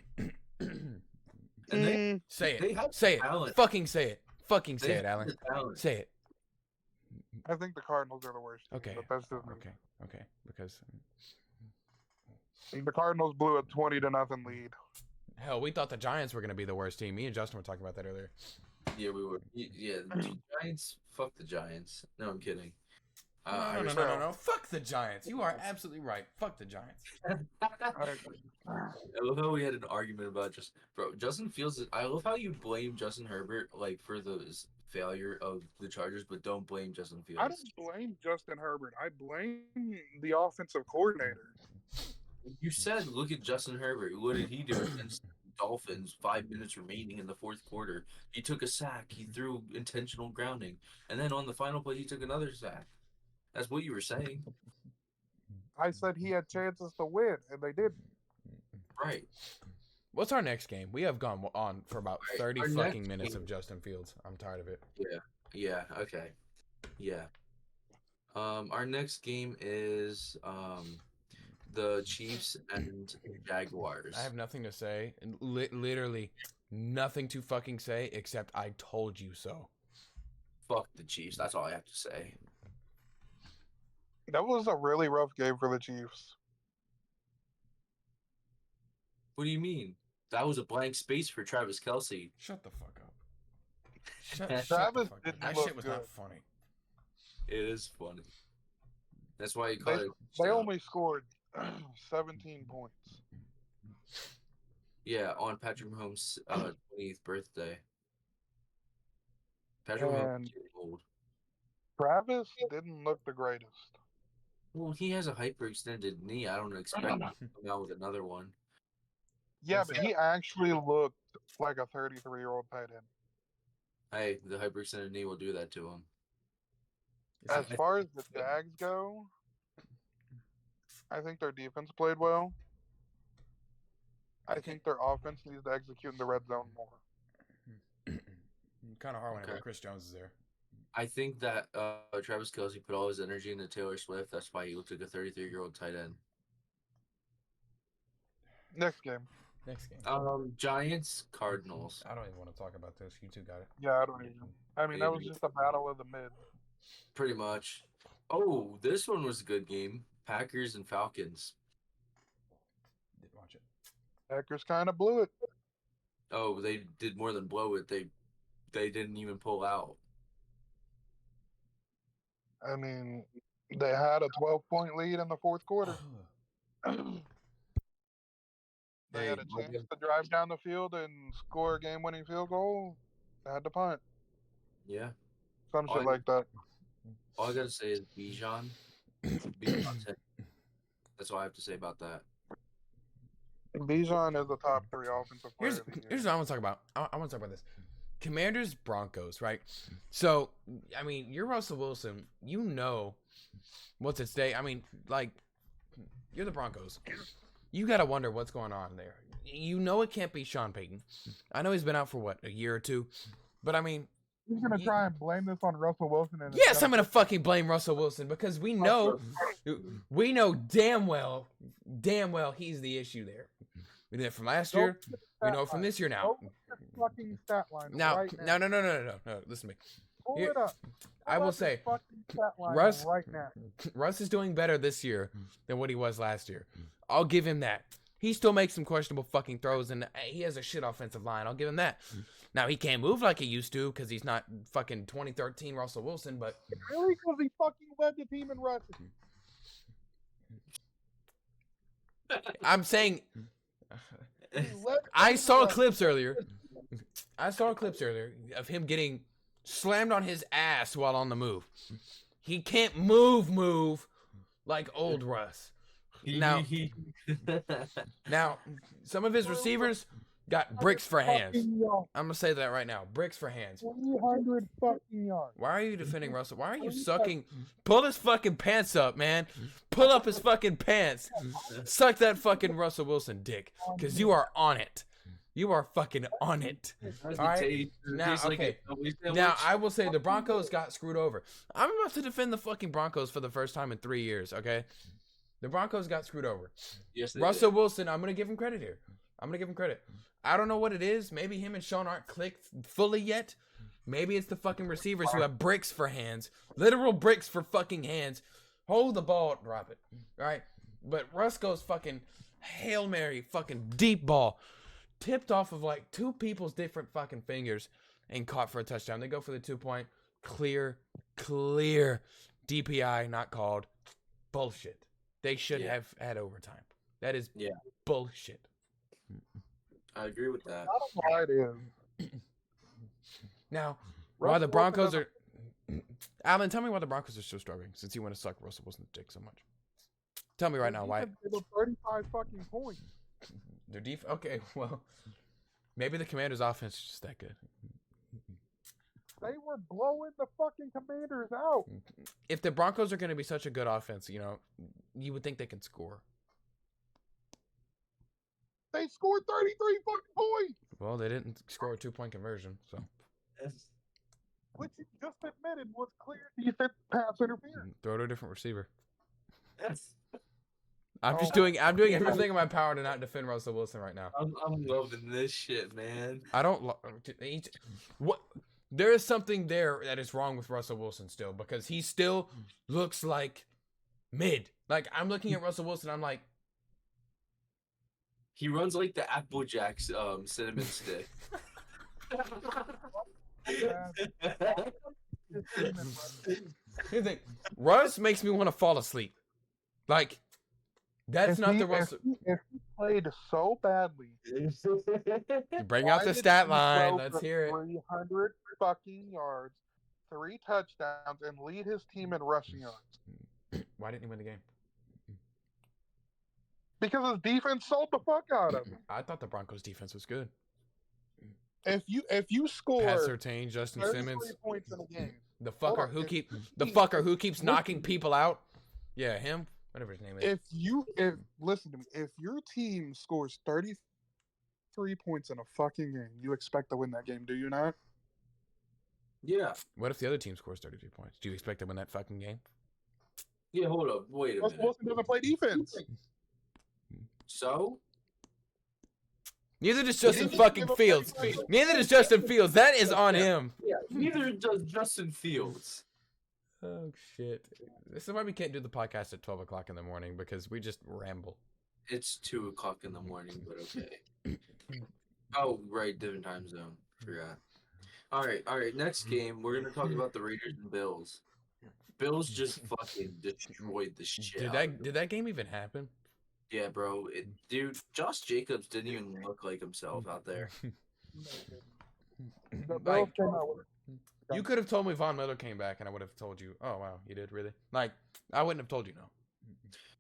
And say it. Fucking say it. Fucking say it, Alan. Say it. I think the Cardinals are the worst team. Okay. But that's just Okay. Because the Cardinals blew a 20-0 lead. Hell, we thought the Giants were going to be the worst team. Me and Justin were talking about that earlier. Yeah, we were. Yeah, the Giants. Fuck the Giants. No, I'm kidding. No. Fuck the Giants. You are absolutely right. Fuck the Giants. I love how we had an argument about Justin Fields. I love how you blame Justin Herbert for the failure of the Chargers, but don't blame Justin Fields. I don't blame Justin Herbert. I blame the offensive coordinator. You said, look at Justin Herbert. What did he do against the Dolphins? 5 minutes remaining in the fourth quarter. He took a sack. He threw intentional grounding. And then on the final play, he took another sack. That's what you were saying. I said he had chances to win, and they didn't. Right. What's our next game? We have gone on for about 30 fucking minutes of Justin Fields. I'm tired of it. Yeah. Okay. Yeah. Our next game is the Chiefs and Jaguars. I have nothing to say. Literally nothing to fucking say except I told you so. Fuck the Chiefs. That's all I have to say. That was a really rough game for the Chiefs. What do you mean? That was a blank space for Travis Kelce. Shut the fuck up. Shut the Travis fuck up. didn't That look shit was good. not funny. It is funny. That's why he They, caught it. they only scored 17 points. Yeah, on Patrick Mahomes' 20th birthday. Patrick Mahomes And is old. Travis didn't look the greatest. Well, he has a hyperextended knee. I don't expect him to come out with another one. Yeah, but he actually looked like a 33-year-old tight end. Hey, the hyperextended knee will do that to him. As far as the Jags go, I think their defense played well. I think their offense needs to execute in the red zone more. Kind of hard whenever Okay. Chris Jones is there. I think that Travis Kelce put all his energy into Taylor Swift. That's why he looked like a 33-year-old tight end. Next game. Next game. Giants, Cardinals. I don't even want to talk about this. You two got it. Yeah, I don't even. I mean, that was just a battle of the mid. Pretty much. Oh, this one was a good game. Packers and Falcons. Didn't watch it. Packers kind of blew it. Oh, they did more than blow it. They didn't even pull out. I mean, they had a 12-point lead in the fourth quarter. They had a chance to drive down the field and score a game-winning field goal. They had to punt. Yeah. Some shit like that. All I gotta say is Bijan. That's all I have to say about that. Bijan is a top 3 offensive player. Here's what I want to talk about. I want to talk about this. Commanders, Broncos, right? So, I mean, you're Russell Wilson. You know what's at stake. I mean, like, you're the Broncos. You got to wonder what's going on there. You know it can't be Sean Payton. I know he's been out for, what, a year or two? But, I mean... He's going to try and blame this on Russell Wilson. And yes, I'm going to fucking blame Russell Wilson because we know damn well he's the issue there. We did it from last year. We know it from this year now. Fucking stat line Now, right no. Listen to me. Pull Here- it up. I will say, Russ, Russ- right now. Russ is doing better this year than what he was last year. I'll give him that. He still makes some questionable fucking throws, and he has a shit offensive line. I'll give him that. Now, he can't move like he used to because he's not fucking 2013 Russell Wilson, but... Really? Because he fucking led the team in rushing. I'm saying... He led the I team saw in clips earlier. Of him getting slammed on his ass while on the move. He can't move like old Russ. Now, some of his receivers got bricks for hands. I'm gonna say that right now. Bricks for hands. 300 fucking yards. Why are you defending Russell? Why are you sucking? Pull his fucking pants up, man. Pull up his fucking pants. Suck that fucking Russell Wilson dick, because you are on it. You are fucking on it. All right. Now, okay. Now, I will say the Broncos got screwed over. I'm about to defend the fucking Broncos for the first time in 3 years, okay? The Broncos got screwed over. Yes, Russell Wilson, I'm going to give him credit here. I'm going to give him credit. I don't know what it is. Maybe him and Sean aren't clicked fully yet. Maybe it's the fucking receivers who have bricks for hands. Literal bricks for fucking hands. Hold the ball, drop it. All right? But Russ goes fucking Hail Mary, fucking deep ball. Tipped off of like two people's different fucking fingers and caught for a touchdown. They go for the 2-point. Clear DPI, not called. Bullshit. They should have had overtime. That is bullshit. I agree with that. I don't know why it is. Now, why the Broncos are... Alan, tell me why the Broncos are still struggling since you want to suck Russell Wilson's dick so much. Tell me right now why. They were 35 fucking points. Their okay, well, maybe the Commanders' offense is just that good. They were blowing the fucking Commanders out. If the Broncos are going to be such a good offense, you know, you would think they can score. They scored 33 fucking points. Well, they didn't score a 2-point conversion, so. Which you just admitted was clear defense pass interference. Throw to a different receiver. I'm just Oh, doing everything in my power to not defend Russell Wilson right now. I'm loving this shit, man. I don't what there is something there that is wrong with Russell Wilson still because he still looks like mid. Like I'm looking at Russell Wilson, I'm like He runs like the Applejack cinnamon stick. here's the thing. Russ makes me want to fall asleep. Like that's not the Russell. If he played so badly, You bring out the stat line. Let's hear it. 300 fucking yards, 3 touchdowns, and lead his team in rushing yards. Why didn't he win the game? Because his defense sold the fuck out of him. I thought the Broncos defense was good. If you score Pat Surtain, Justin 33 Simmons, points in a game, the fucker who keeps knocking people out. Yeah, him. Whatever his name is. listen to me, if your team scores 33 points in a fucking game, you expect to win that game, do you not? Yeah. What if the other team scores 33 points? Do you expect to win that fucking game? Yeah, hold up. Wait a Russell minute. Wilson doesn't play defense. So? Neither does Justin fucking Fields. Neither does Justin Fields. That is on him. Yeah, neither does Justin Fields. Oh shit! This is why we can't do the podcast at 12 o'clock in the morning because we just ramble. It's 2 o'clock in the morning, but okay. Oh, right, different time zone. Forgot. All right. Next game, we're gonna talk about the Raiders and Bills. Bills just fucking destroyed the shit. Did that game even happen? Yeah, bro. Dude, Josh Jacobs didn't even look like himself out there. The Like, Bills came out with you could have told me Von Miller came back, and I would have told you. Oh wow, you did really? Like, I wouldn't have told you no.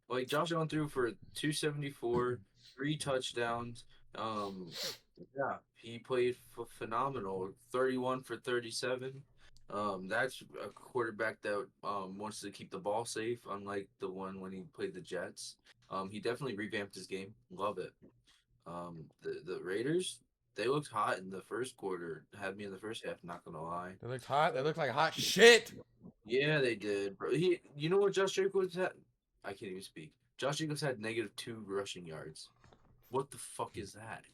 Like Josh Allen threw for 274, 3 touchdowns. Yeah, he played phenomenal. 31 for 37. That's a quarterback that wants to keep the ball safe, unlike the one when he played the Jets. He definitely revamped his game. Love it. The Raiders, they looked hot in the first quarter. Had me in the first half, not gonna lie. They looked hot. They looked like hot shit. Yeah, they did, bro. You know what Josh Jacobs had? I can't even speak. Josh Jacobs had -2 rushing yards. What the fuck is that?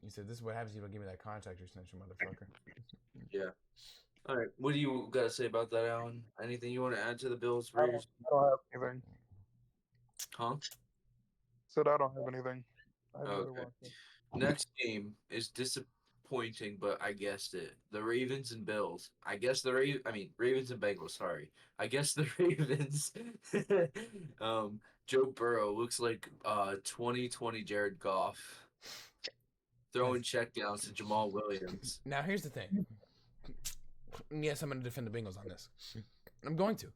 You said this is what happens if you don't give me that contract extension, motherfucker. Yeah. All right. What do you got to say about that, Alan? Anything you want to add to the Bills I Raiders? don't have anything. Huh? Said I don't have anything. I really Okay. watched it. Next game is disappointing, but I guessed it. The Ravens and Bills. I guess Ravens and Bengals. Sorry. I guess the Ravens. Joe Burrow looks like 2020 Jared Goff throwing checkdowns to Jamal Williams. Now here's the thing. Yes, I'm going to defend the Bengals on this. I'm going to,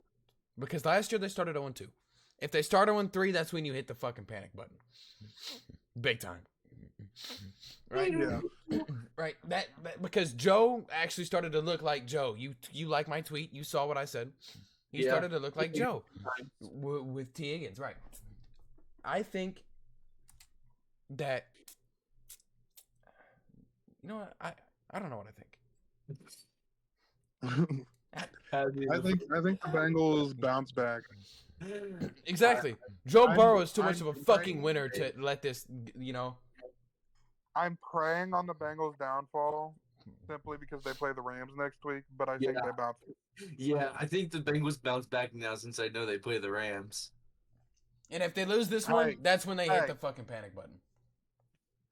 because last year they started 0-2. If they start 0-3, that's when you hit the fucking panic button, big time. Right? Yeah. Right. That because Joe actually started to look like Joe. You like my tweet? You saw what I said. He Yeah. started to look like Joe with T. Higgins. Right. I think that you know what I don't know what I think. I think the Bengals bounce back. Exactly. Joe Burrow is too much I'm of a fucking winner to let this, you know. I'm praying on the Bengals' downfall simply because they play the Rams next week, but I think Yeah. they bounce. Yeah, I think the Bengals bounce back now since I know they play the Rams. And if they lose this one, Hey, that's when they hit hey. the fucking panic button.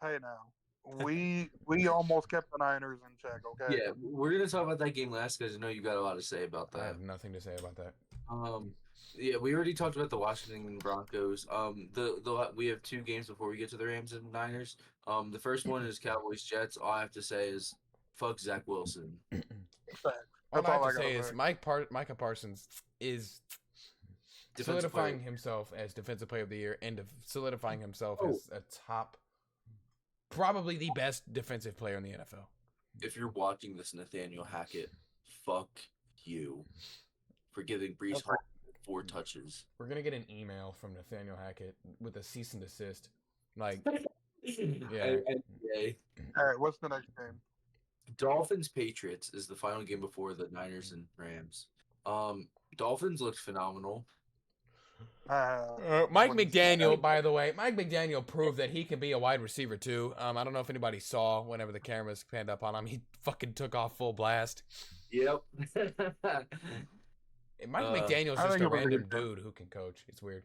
Hey now, we almost kept the Niners in check. Okay. Yeah, we're gonna talk about that game last because I know you got a lot to say about I that. have nothing to say about that. Yeah, we already talked about the Washington Broncos. We have 2 games before we get to the Rams and Niners. The first one is Cowboys Jets. All I have to say is, fuck Zach Wilson. All I have to gotta say is Micah Parsons is Defensive solidifying player. himself as Defensive Player of the Year and solidifying himself Oh. as a top, probably the best defensive player in the NFL. If you're watching this, Nathaniel Hackett, fuck you for giving Brees Hall 4 touches. We're gonna get an email from Nathaniel Hackett with a cease and desist. Like, Yeah. All right. What's the next game? Dolphins Patriots is the final game before the Niners and Rams. Dolphins looked phenomenal. Mike what he McDaniel, said. by the way, Mike McDaniel proved that he can be a wide receiver too. I don't know if anybody saw whenever the cameras panned up on him, he fucking took off full blast. Yep. Mike Uh, McDaniel's I just think a it was a random good game. dude who can coach. It's weird.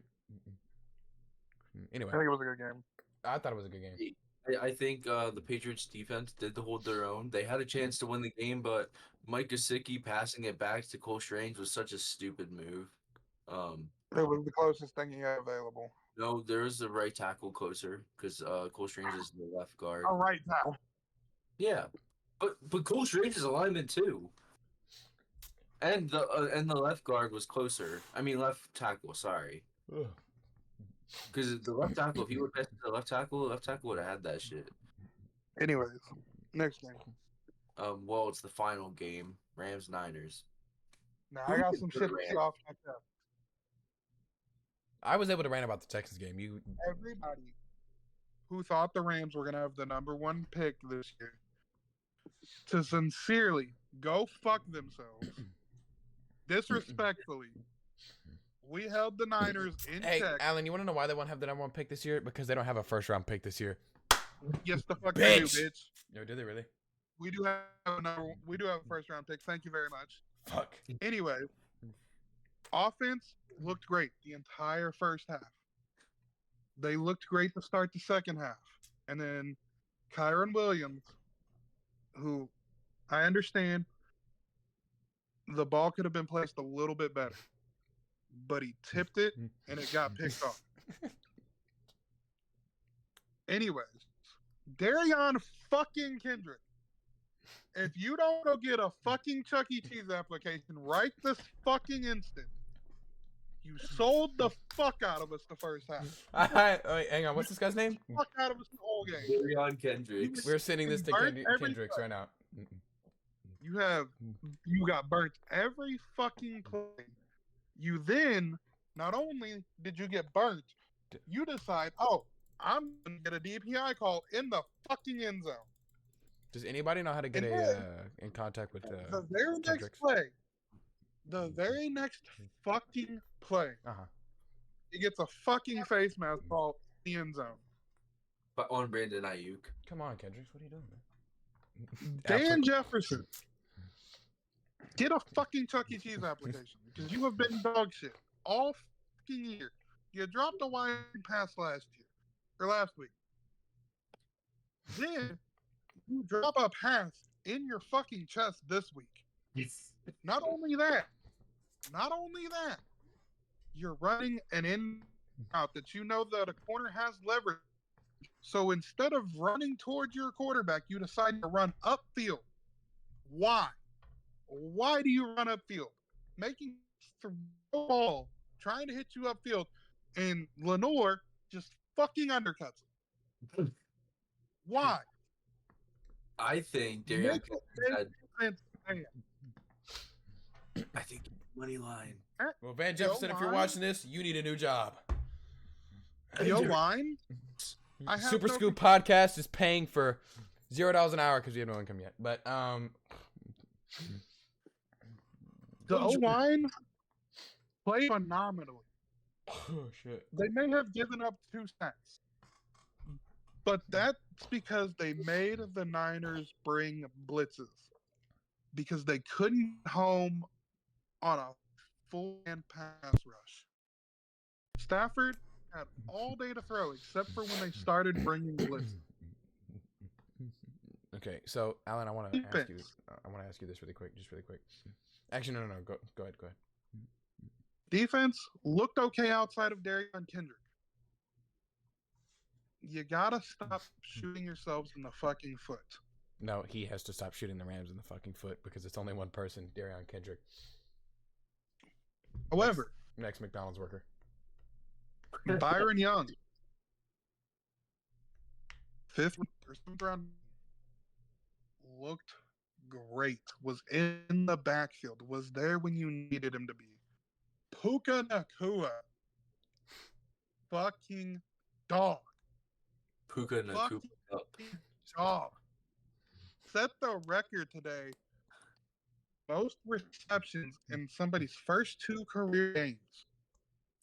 Anyway, I think it was a good game. I thought it was a good game. I think the Patriots defense did hold their own. They had a chance to win the game, but Mike Gesicki passing it back to Cole Strange was such a stupid move. It was the closest thing he had available. No, there was the right tackle closer because Cole Strange is the left guard. All right now. Yeah, but Cole Strange is a lineman too, and the left guard was closer. I mean left tackle. Sorry, Ugh. because the left tackle, if he would pass to the left tackle would have had that shit. Anyways, next game. Well, it's the final game, Rams Niners. Now I got some shit to get off my chest. I was able to rant about the Texans game. Everybody who thought the Rams were gonna have the #1 pick this year to sincerely go fuck themselves. Disrespectfully, we held the Niners in Hey, check. Alan, you want to know why they won't have the #1 pick this year? Because they don't have a first-round pick this year. Yes, the fuck they do, Bitch. bitch. No, do they really? We do have a first-round pick. Thank you very much. Fuck. Anyway, offense looked great the entire first half. They looked great to start the second half. And then Kyron Williams, who I understand the ball could have been placed a little bit better, but he tipped it and it got picked off. Anyways, Darion fucking Kendrick, if you don't go get a fucking Chuck E. Cheese application right this fucking instant, you sold the fuck out of us the first half. Wait, hang on. What's this guy's name? Fuck out of us the whole game. Darion Kendricks. We're sending this to Burnt every Kendricks right now. You got burnt every fucking play. You then, not only did you get burnt, you decide, oh, I'm gonna get a DPI call in the fucking end zone. Does anybody know how to get in contact with The very next Kendricks? play, the very next fucking play, he gets a fucking face mask call in the end zone. But on Brandon Ayuk. Come on, Kendricks. What are you doing, man? Dan Jefferson, get a fucking Chuck E. Cheese application because you have been dog shit all fucking year. You dropped a wide pass last week. Then you drop a pass in your fucking chest this week. Yes. Not only that, you're running an in out that you know that a corner has leverage. So instead of running towards your quarterback, you decide to run upfield. Why? Why do you run upfield? Making the ball, trying to hit you upfield, and Lenore just fucking undercuts it. Why? I think Darion Make Kendricks sense. I think money line. Well, Van Jefferson, if you're watching this, you need a new job. Yo, line. I have SuperScoop podcast is paying for $0 an hour because we have no income yet. But the O-line played phenomenally. oh shit. They may have given up 2 sacks, but that's because they made the Niners bring blitzes because they couldn't home on a full hand pass rush. Stafford had all day to throw except for when they started bringing blitzes. Okay, so Alan, I want to ask you this really quick. Actually, no. Go ahead. Defense looked okay outside of Darion Kendrick. You gotta stop shooting yourselves in the fucking foot. No, he has to stop shooting the Rams in the fucking foot because it's only one person, Darion Kendrick. However, Next McDonald's worker. Byron Young, 5th or 7th round, looked great. Was in the backfield. Was there when you needed him to be. Puka Nakua, fucking dog. Puka Nakua. Dog. Set the record today. Most receptions in somebody's first 2 career games.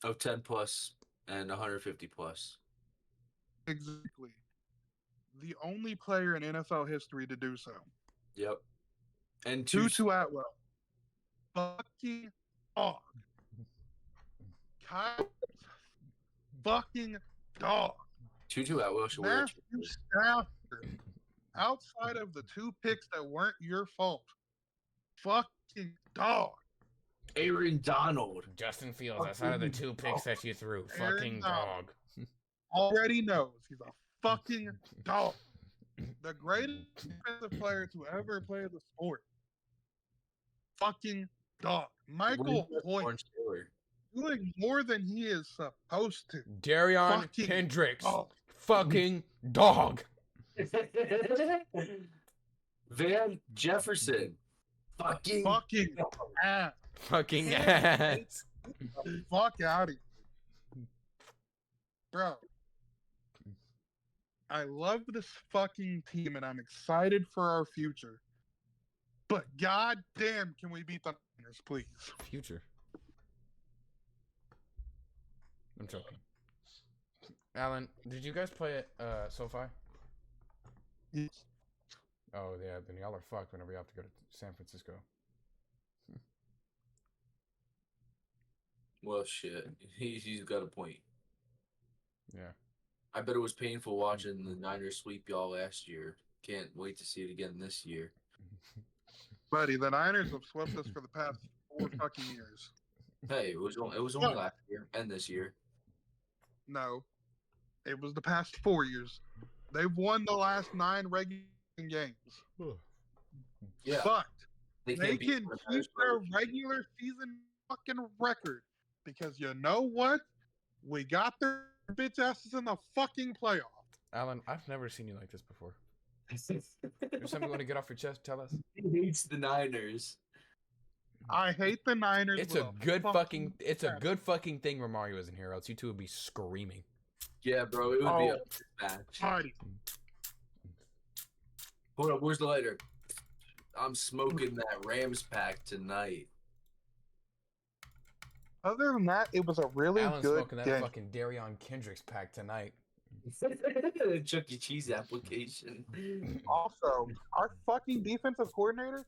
of 10 plus and 150 plus. Exactly. The only player in NFL history to do so. Yep. And two. Tutu Atwell. Fucking dog. Kyle fucking dog. Tutu Atwell should wear a Matthew Stafford. Outside of the 2 picks that weren't your fault. Fucking dog. Aaron Donald. Justin Fields, outside of the 2 picks that you threw. Aaron Fucking Donald. dog. Already knows he's a fucking dog. The greatest defensive player to ever play the sport. Fucking dog. Michael Hoyt Orange Taylor. doing more than he is supposed to. Darion Fucking Kendricks. dog. Fucking dog. Van Jefferson. Fucking ass. Fucking ass. Fuck out of here. Bro. I love this fucking team and I'm excited for our future. But goddamn, can we beat the Niners, please? Future. I'm joking. Alan, did you guys play it SoFi? Yes. Oh yeah, then y'all are fucked whenever you have to go to San Francisco. Well, shit. He's got a point. Yeah. I bet it was painful watching the Niners sweep y'all last year. Can't wait to see it again this year. Buddy, the Niners have swept us for the past 4 fucking years. Hey, it was only last year and this year. No. It was the past 4 years. They've won the last 9 regular games. Yeah. But They they can't beat can the keep Niners, their bro. regular season fucking record. Because you know what? We got their bitch asses in the fucking playoff. Alan, I've never seen you like this before. There's something you want to get off your chest? Tell us. He hates the Niners. I hate the Niners. It's with a good fucking thing Romario isn't here, else you two would be screaming. Yeah, bro, it would be a match. party. Hold up, where's the lighter? I'm smoking that Rams pack tonight. Other than that, it was a really Alan's good smoking that game. fucking Darion Kendricks pack tonight. Chuck E. Cheese application. Also, our fucking defensive coordinator,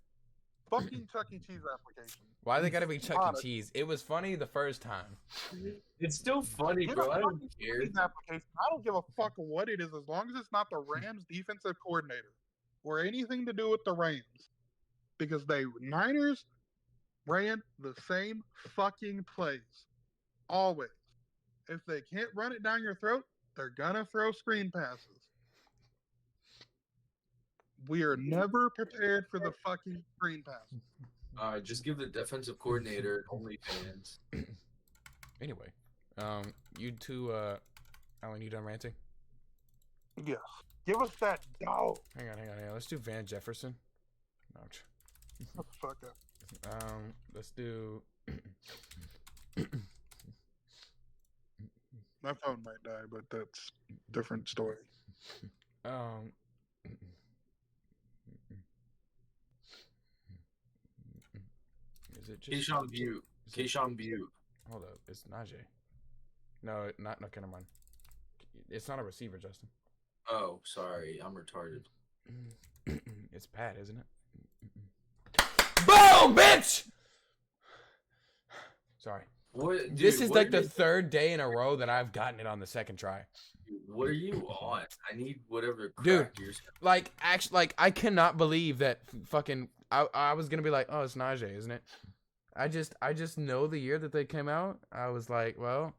fucking Chuck E. Cheese application. Why they gotta be Chuck E. Cheese? It was funny the first time. It's still funny, Get bro. a I don't fucking care. Cheese application. I don't give a fuck what it is as long as it's not the Rams defensive coordinator or anything to do with the Rams. Because they Niners ran the same fucking plays. Always. If they can't run it down your throat, they're gonna throw screen passes. We are never prepared for the fucking screen passes. All right, just give the defensive coordinator OnlyFans. Anyway, you two, Alan, you done ranting? Yes. Give us that dog. Hang on. Let's do Van Jefferson. Ouch. Shut the fuck up. Let's do. My phone might die, but that's a different story. Is it just Keyshawn Butte. Keyshawn Butte. Hold up, it's Najee. No, not no. Never mind. It's not a receiver, Justin. Oh, sorry, I'm retarded. It's Pat, isn't it? Boom, bitch. Sorry. What? Dude, This is what like are the third day in a row that I've gotten it on the second try. What are you on? I need whatever crack Dude, you're. Like, actually, like, I cannot believe that fucking. I was gonna be like, oh, it's Najee, isn't it? I just know the year that they came out. I was like, well,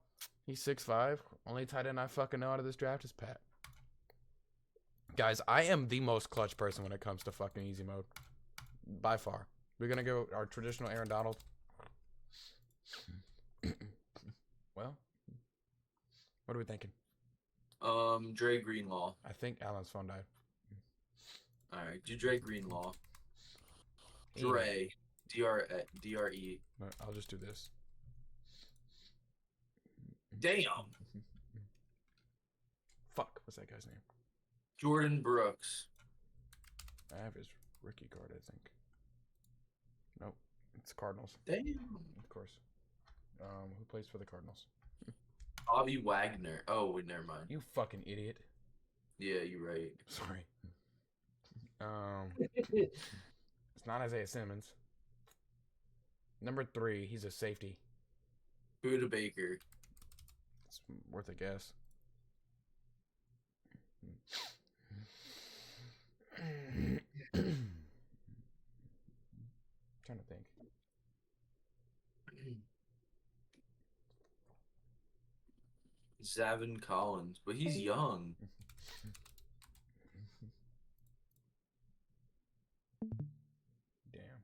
he's 6'5". Only tight end I fucking know out of this draft is Pat. Guys, I am the most clutch person when it comes to fucking easy mode, by far. We're gonna go our traditional Aaron Donald. Well, what are we thinking? Dre Greenlaw. I think Alan's phone died. All right, do Dre Greenlaw. Either. Dre. D-R-E. I'll just do this. Damn. Fuck, what's that guy's name? Jordan Brooks. I have his rookie card, I think. Nope, it's Cardinals, Damn. of course. Who plays for the Cardinals? Bobby Wagner. Oh, wait, never mind. You fucking idiot. Yeah, you're right. Sorry. It's not Isaiah Simmons. Number 3, he's a safety. Buda Baker. It's worth a guess. Trying to think. Zavin Collins, but he's young. Damn.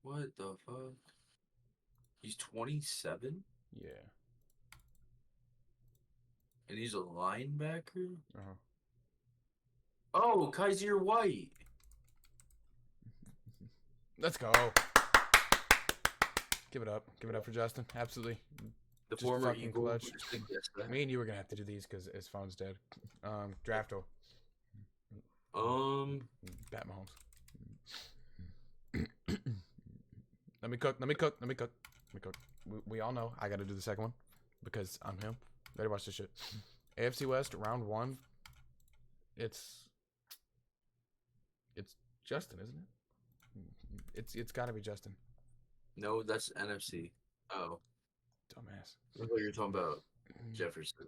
What the fuck? He's 27 Yeah. and he's a linebacker? Uh-huh. Oh, Kaiser White. Let's go. Give it up. Give it up for Justin. Absolutely. The Just former fucking Eagle. clutch. Me and you were gonna have to do these because his phone's dead. Drafto. Bat Mahomes. Let me cook. We all know I gotta do the second one because I'm him. Ready to watch this shit. AFC West, round 1. It's Justin, isn't it? It's gotta be Justin. No, that's NFC. Oh, Dumbass. I thought you were talking about Jefferson.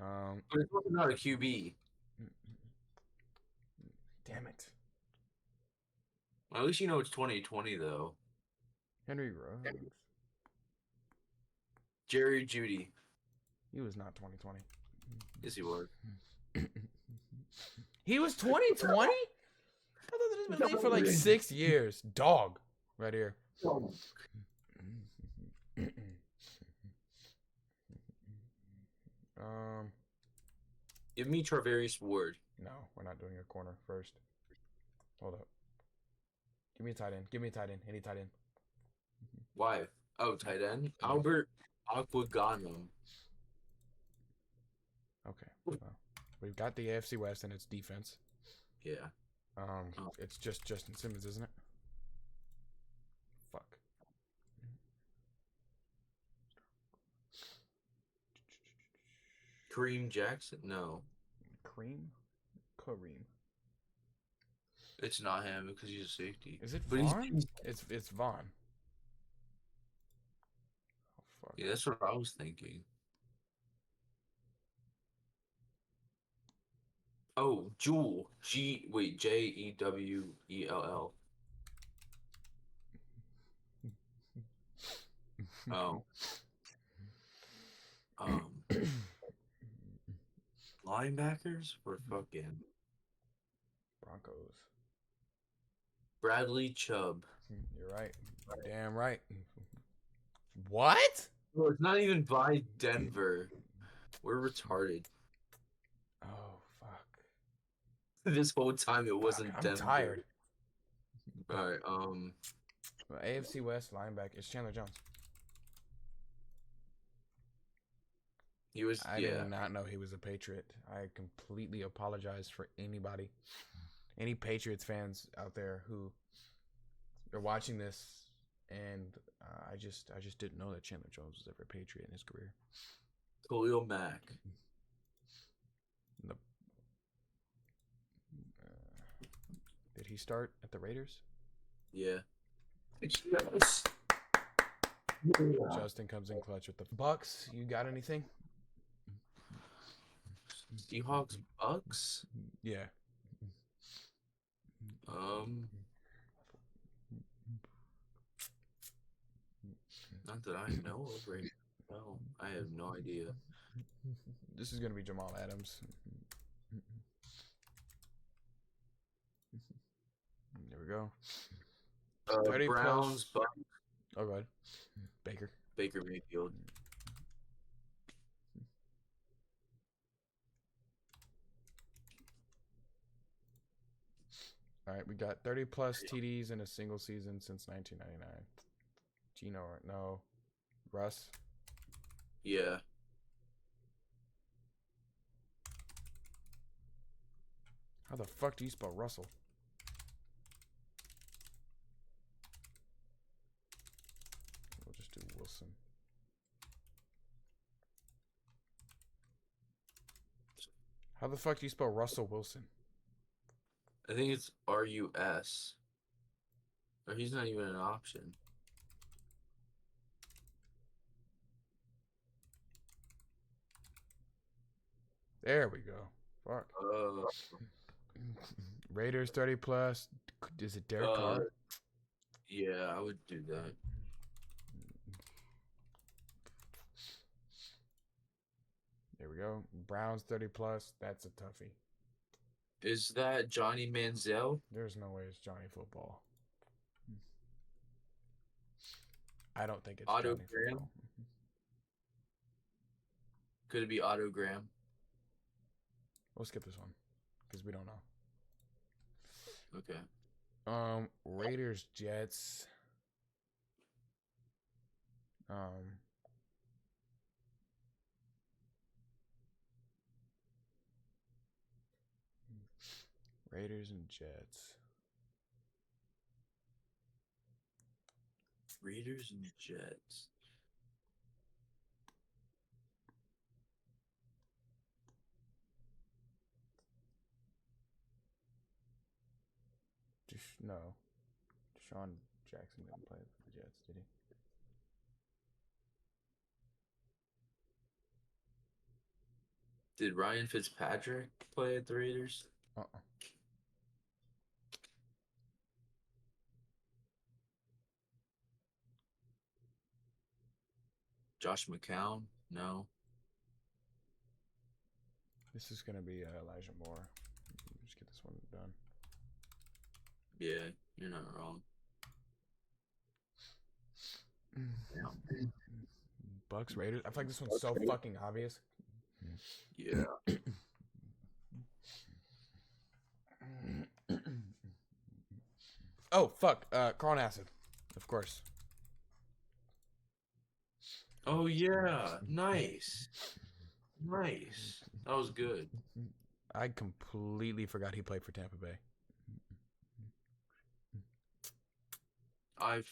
Um, But it's also not a QB. damn it. At least you know it's 2020 though. Henry Ruggs. Jerry Judy. He was not 2020. Yes, he was. He was 2020? I thought that has been late for like 6 years. Dog. Right here. Give me Travarius Ward. No, we're not doing a corner first. Hold up. Give me a tight end. Any tight end. Why? Oh, tight end. Albert Aquaganum. Okay. Well, we've got the AFC West and its defense. Yeah. It's just Justin Simmons, isn't it? Fuck. Kareem Jackson? No. Kareem. It's not him because he's a safety. Is it But Vaughn? It's Vaughn. Oh, fuck. Yeah, that's what I was thinking. Oh, Jewel. Jewell. Oh. Linebackers for fucking Broncos. Bradley Chubb. You're right. Damn right. What? Well, it's not even by Denver. We're retarded. Oh, fuck. This whole time it wasn't I'm Denver. tired. All right. Well, AFC West linebacker is Chandler Jones. He was. I did not know he was a Patriot. I completely apologize for any Patriots fans out there who are watching this, and I just didn't know that Chandler Jones was ever a Patriot in his career. Khalil Mack. Did he start at the Raiders? Yeah. Justin comes in clutch with the Bucks. You got anything? Seahawks Bucks. Yeah. Not that I know of right now. No, I have no idea. This is gonna be Jamal Adams. There we go. 30 Browns plus. Bucks. Oh, go ahead. Baker Mayfield. All right, we got 30 plus TDs in a single season since 1999. Gino, no. Russ. Yeah. How the fuck do you spell Russell? We'll just do Wilson. How the fuck do you spell Russell Wilson? I think it's RUS. Or he's not even an option. There we go. Fuck. Raiders 30 plus. Is it Derek Carr? Yeah, I would do that. There we go. Browns 30 plus. That's a toughie. Is that Johnny Manziel? There's no way it's Johnny Football. I don't think it's Otto Johnny Graham? Football. Could it be Otto Graham? We'll skip this one because we don't know. Okay. Raiders Jets. Raiders and Jets. Raiders and Jets. No. Deshaun Jackson didn't play for the Jets, did he? Did Ryan Fitzpatrick play at the Raiders? Josh McCown? No. This is gonna be Elijah Moore. Just get this one done. Yeah, you're not wrong. Bucks Raiders. I feel like this one's so fucking obvious. Yeah. Oh fuck, Carl Nassib, of course. Oh yeah, nice. Nice. That was good. I completely forgot he played for Tampa Bay. I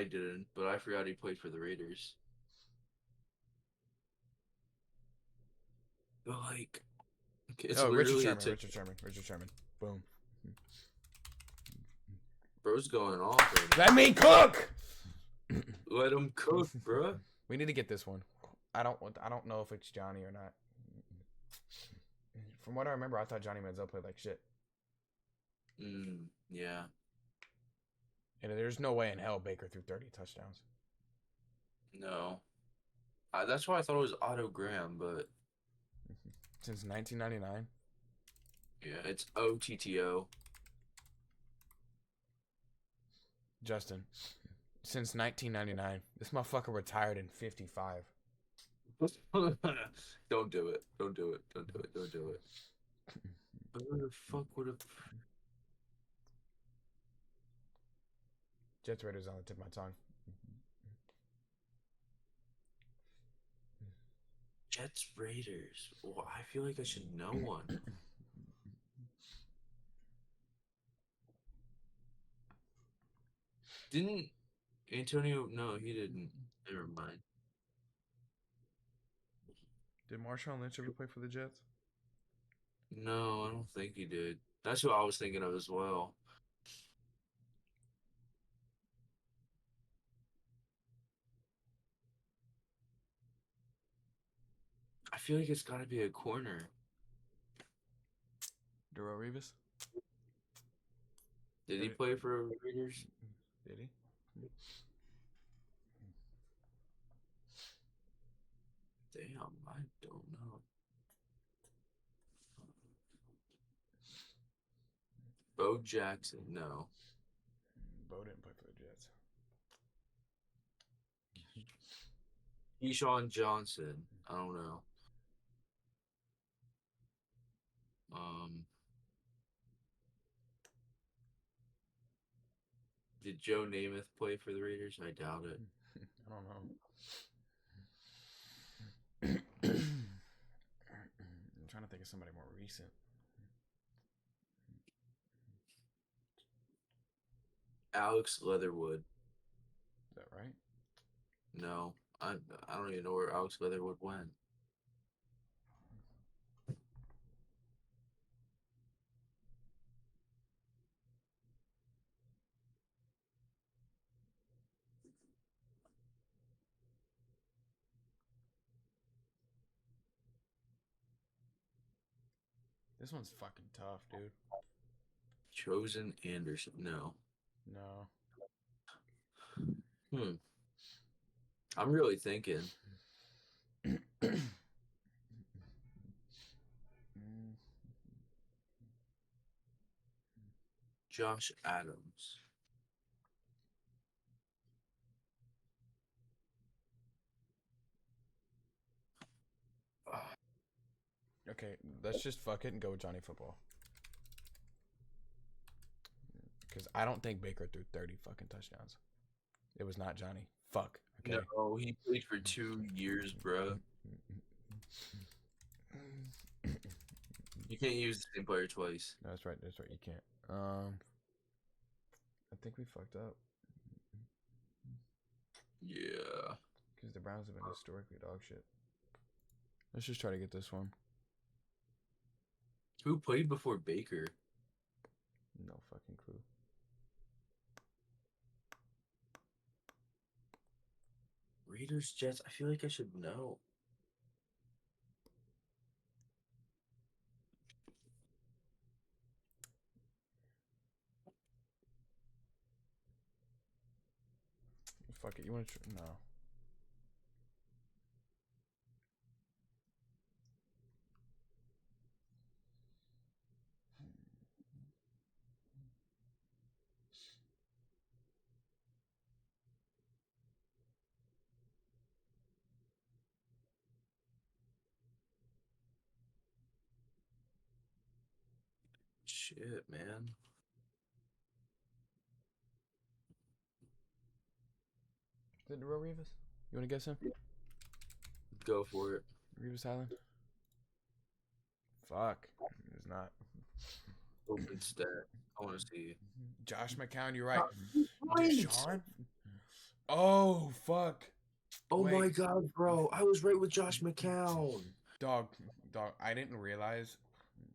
didn't, but I forgot he played for the Raiders. But like, it's Richard literally Sherman. Richard Sherman. Boom. Bro's going off right now. Let me cook. Let him cook, bro. We need to get this one. I don't know if it's Johnny or not. From what I remember, I thought Johnny Manziel played like shit. Yeah. And there's no way in hell Baker threw 30 touchdowns. No. That's why I thought it was Otto Graham, but Since 1999. yeah, it's OTTO. Justin. Since 1999. This motherfucker retired in 55. Don't do it. Don't do it. Don't do it. Don't do it. Who the fuck would have? Jets Raiders on the tip of my tongue. Jets Raiders. Well, I feel like I should know one. Didn't Antonio? No, he didn't. Never mind. Did Marshawn Lynch ever play for the Jets? No, I don't think he did. That's who I was thinking of as well. I feel like it's got to be a corner. Darrell Revis? Did he play for Raiders? Did he? Damn, I don't know. Bo Jackson, no. Bo didn't play for the Jets. Keyshawn Johnson, I don't know. Did Joe Namath play for the Raiders? I doubt it. I don't know. I'm trying to think of somebody more recent. Alex Leatherwood. Is that right? No, I don't even know where Alex Leatherwood went. This one's fucking tough, dude. Chosen Anderson. No. No. I'm really thinking. Josh Adams. Okay, let's just fuck it and go with Johnny Football. Because I don't think Baker threw 30 fucking touchdowns. It was not Johnny. Fuck. Okay. No, he played for 2 years, bro. You can't use the same player twice. No, that's right. That's right. You can't. I think we fucked up. Yeah. Because the Browns have been historically dog shit. Let's just try to get this one. Who played before Baker? No fucking clue. Raiders, Jets. I feel like I should know. Fuck it. You want to? No. Shit, man. Is it Darrell Revis? You want to guess him? Go for it. Revis Island? Fuck. It's not. Open stat. I want to see. Josh McCown, you're right. Right. Deshaun? Oh, fuck. Oh Wait. my god, bro. I was right with Josh McCown. Dog, I didn't realize.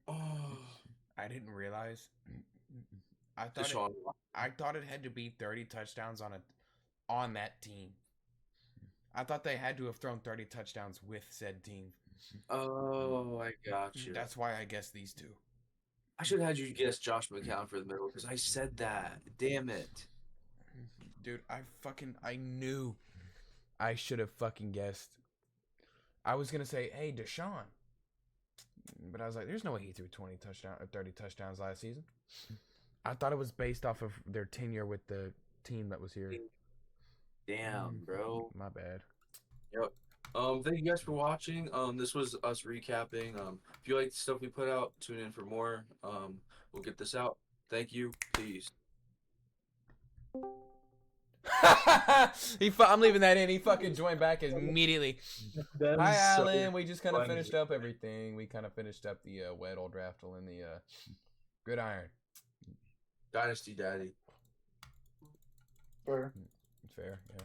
Oh. I didn't realize. I thought Deshaun. I thought it had to be 30 touchdowns on that team. I thought they had to have thrown 30 touchdowns with said team. Oh, I got you. That's why I guessed these two. I should have had you guess Josh McCown for the middle because I said that. Damn it. Dude, I knew I should have fucking guessed. I was going to say, hey, Deshaun. But I was like, there's no way he threw 30 touchdowns last season. I thought it was based off of their tenure with the team that was here. Damn, bro. My bad. Yep. Thank you guys for watching. This was us recapping. If you like the stuff we put out, tune in for more. We'll get this out. Thank you. Peace. I'm leaving that in. He fucking joined back immediately. Hi, Alan. We just kind of funny. finished up everything. We kind of finished up the wet old draftle and the gridiron. Dynasty Daddy. Fair. Fair, yeah.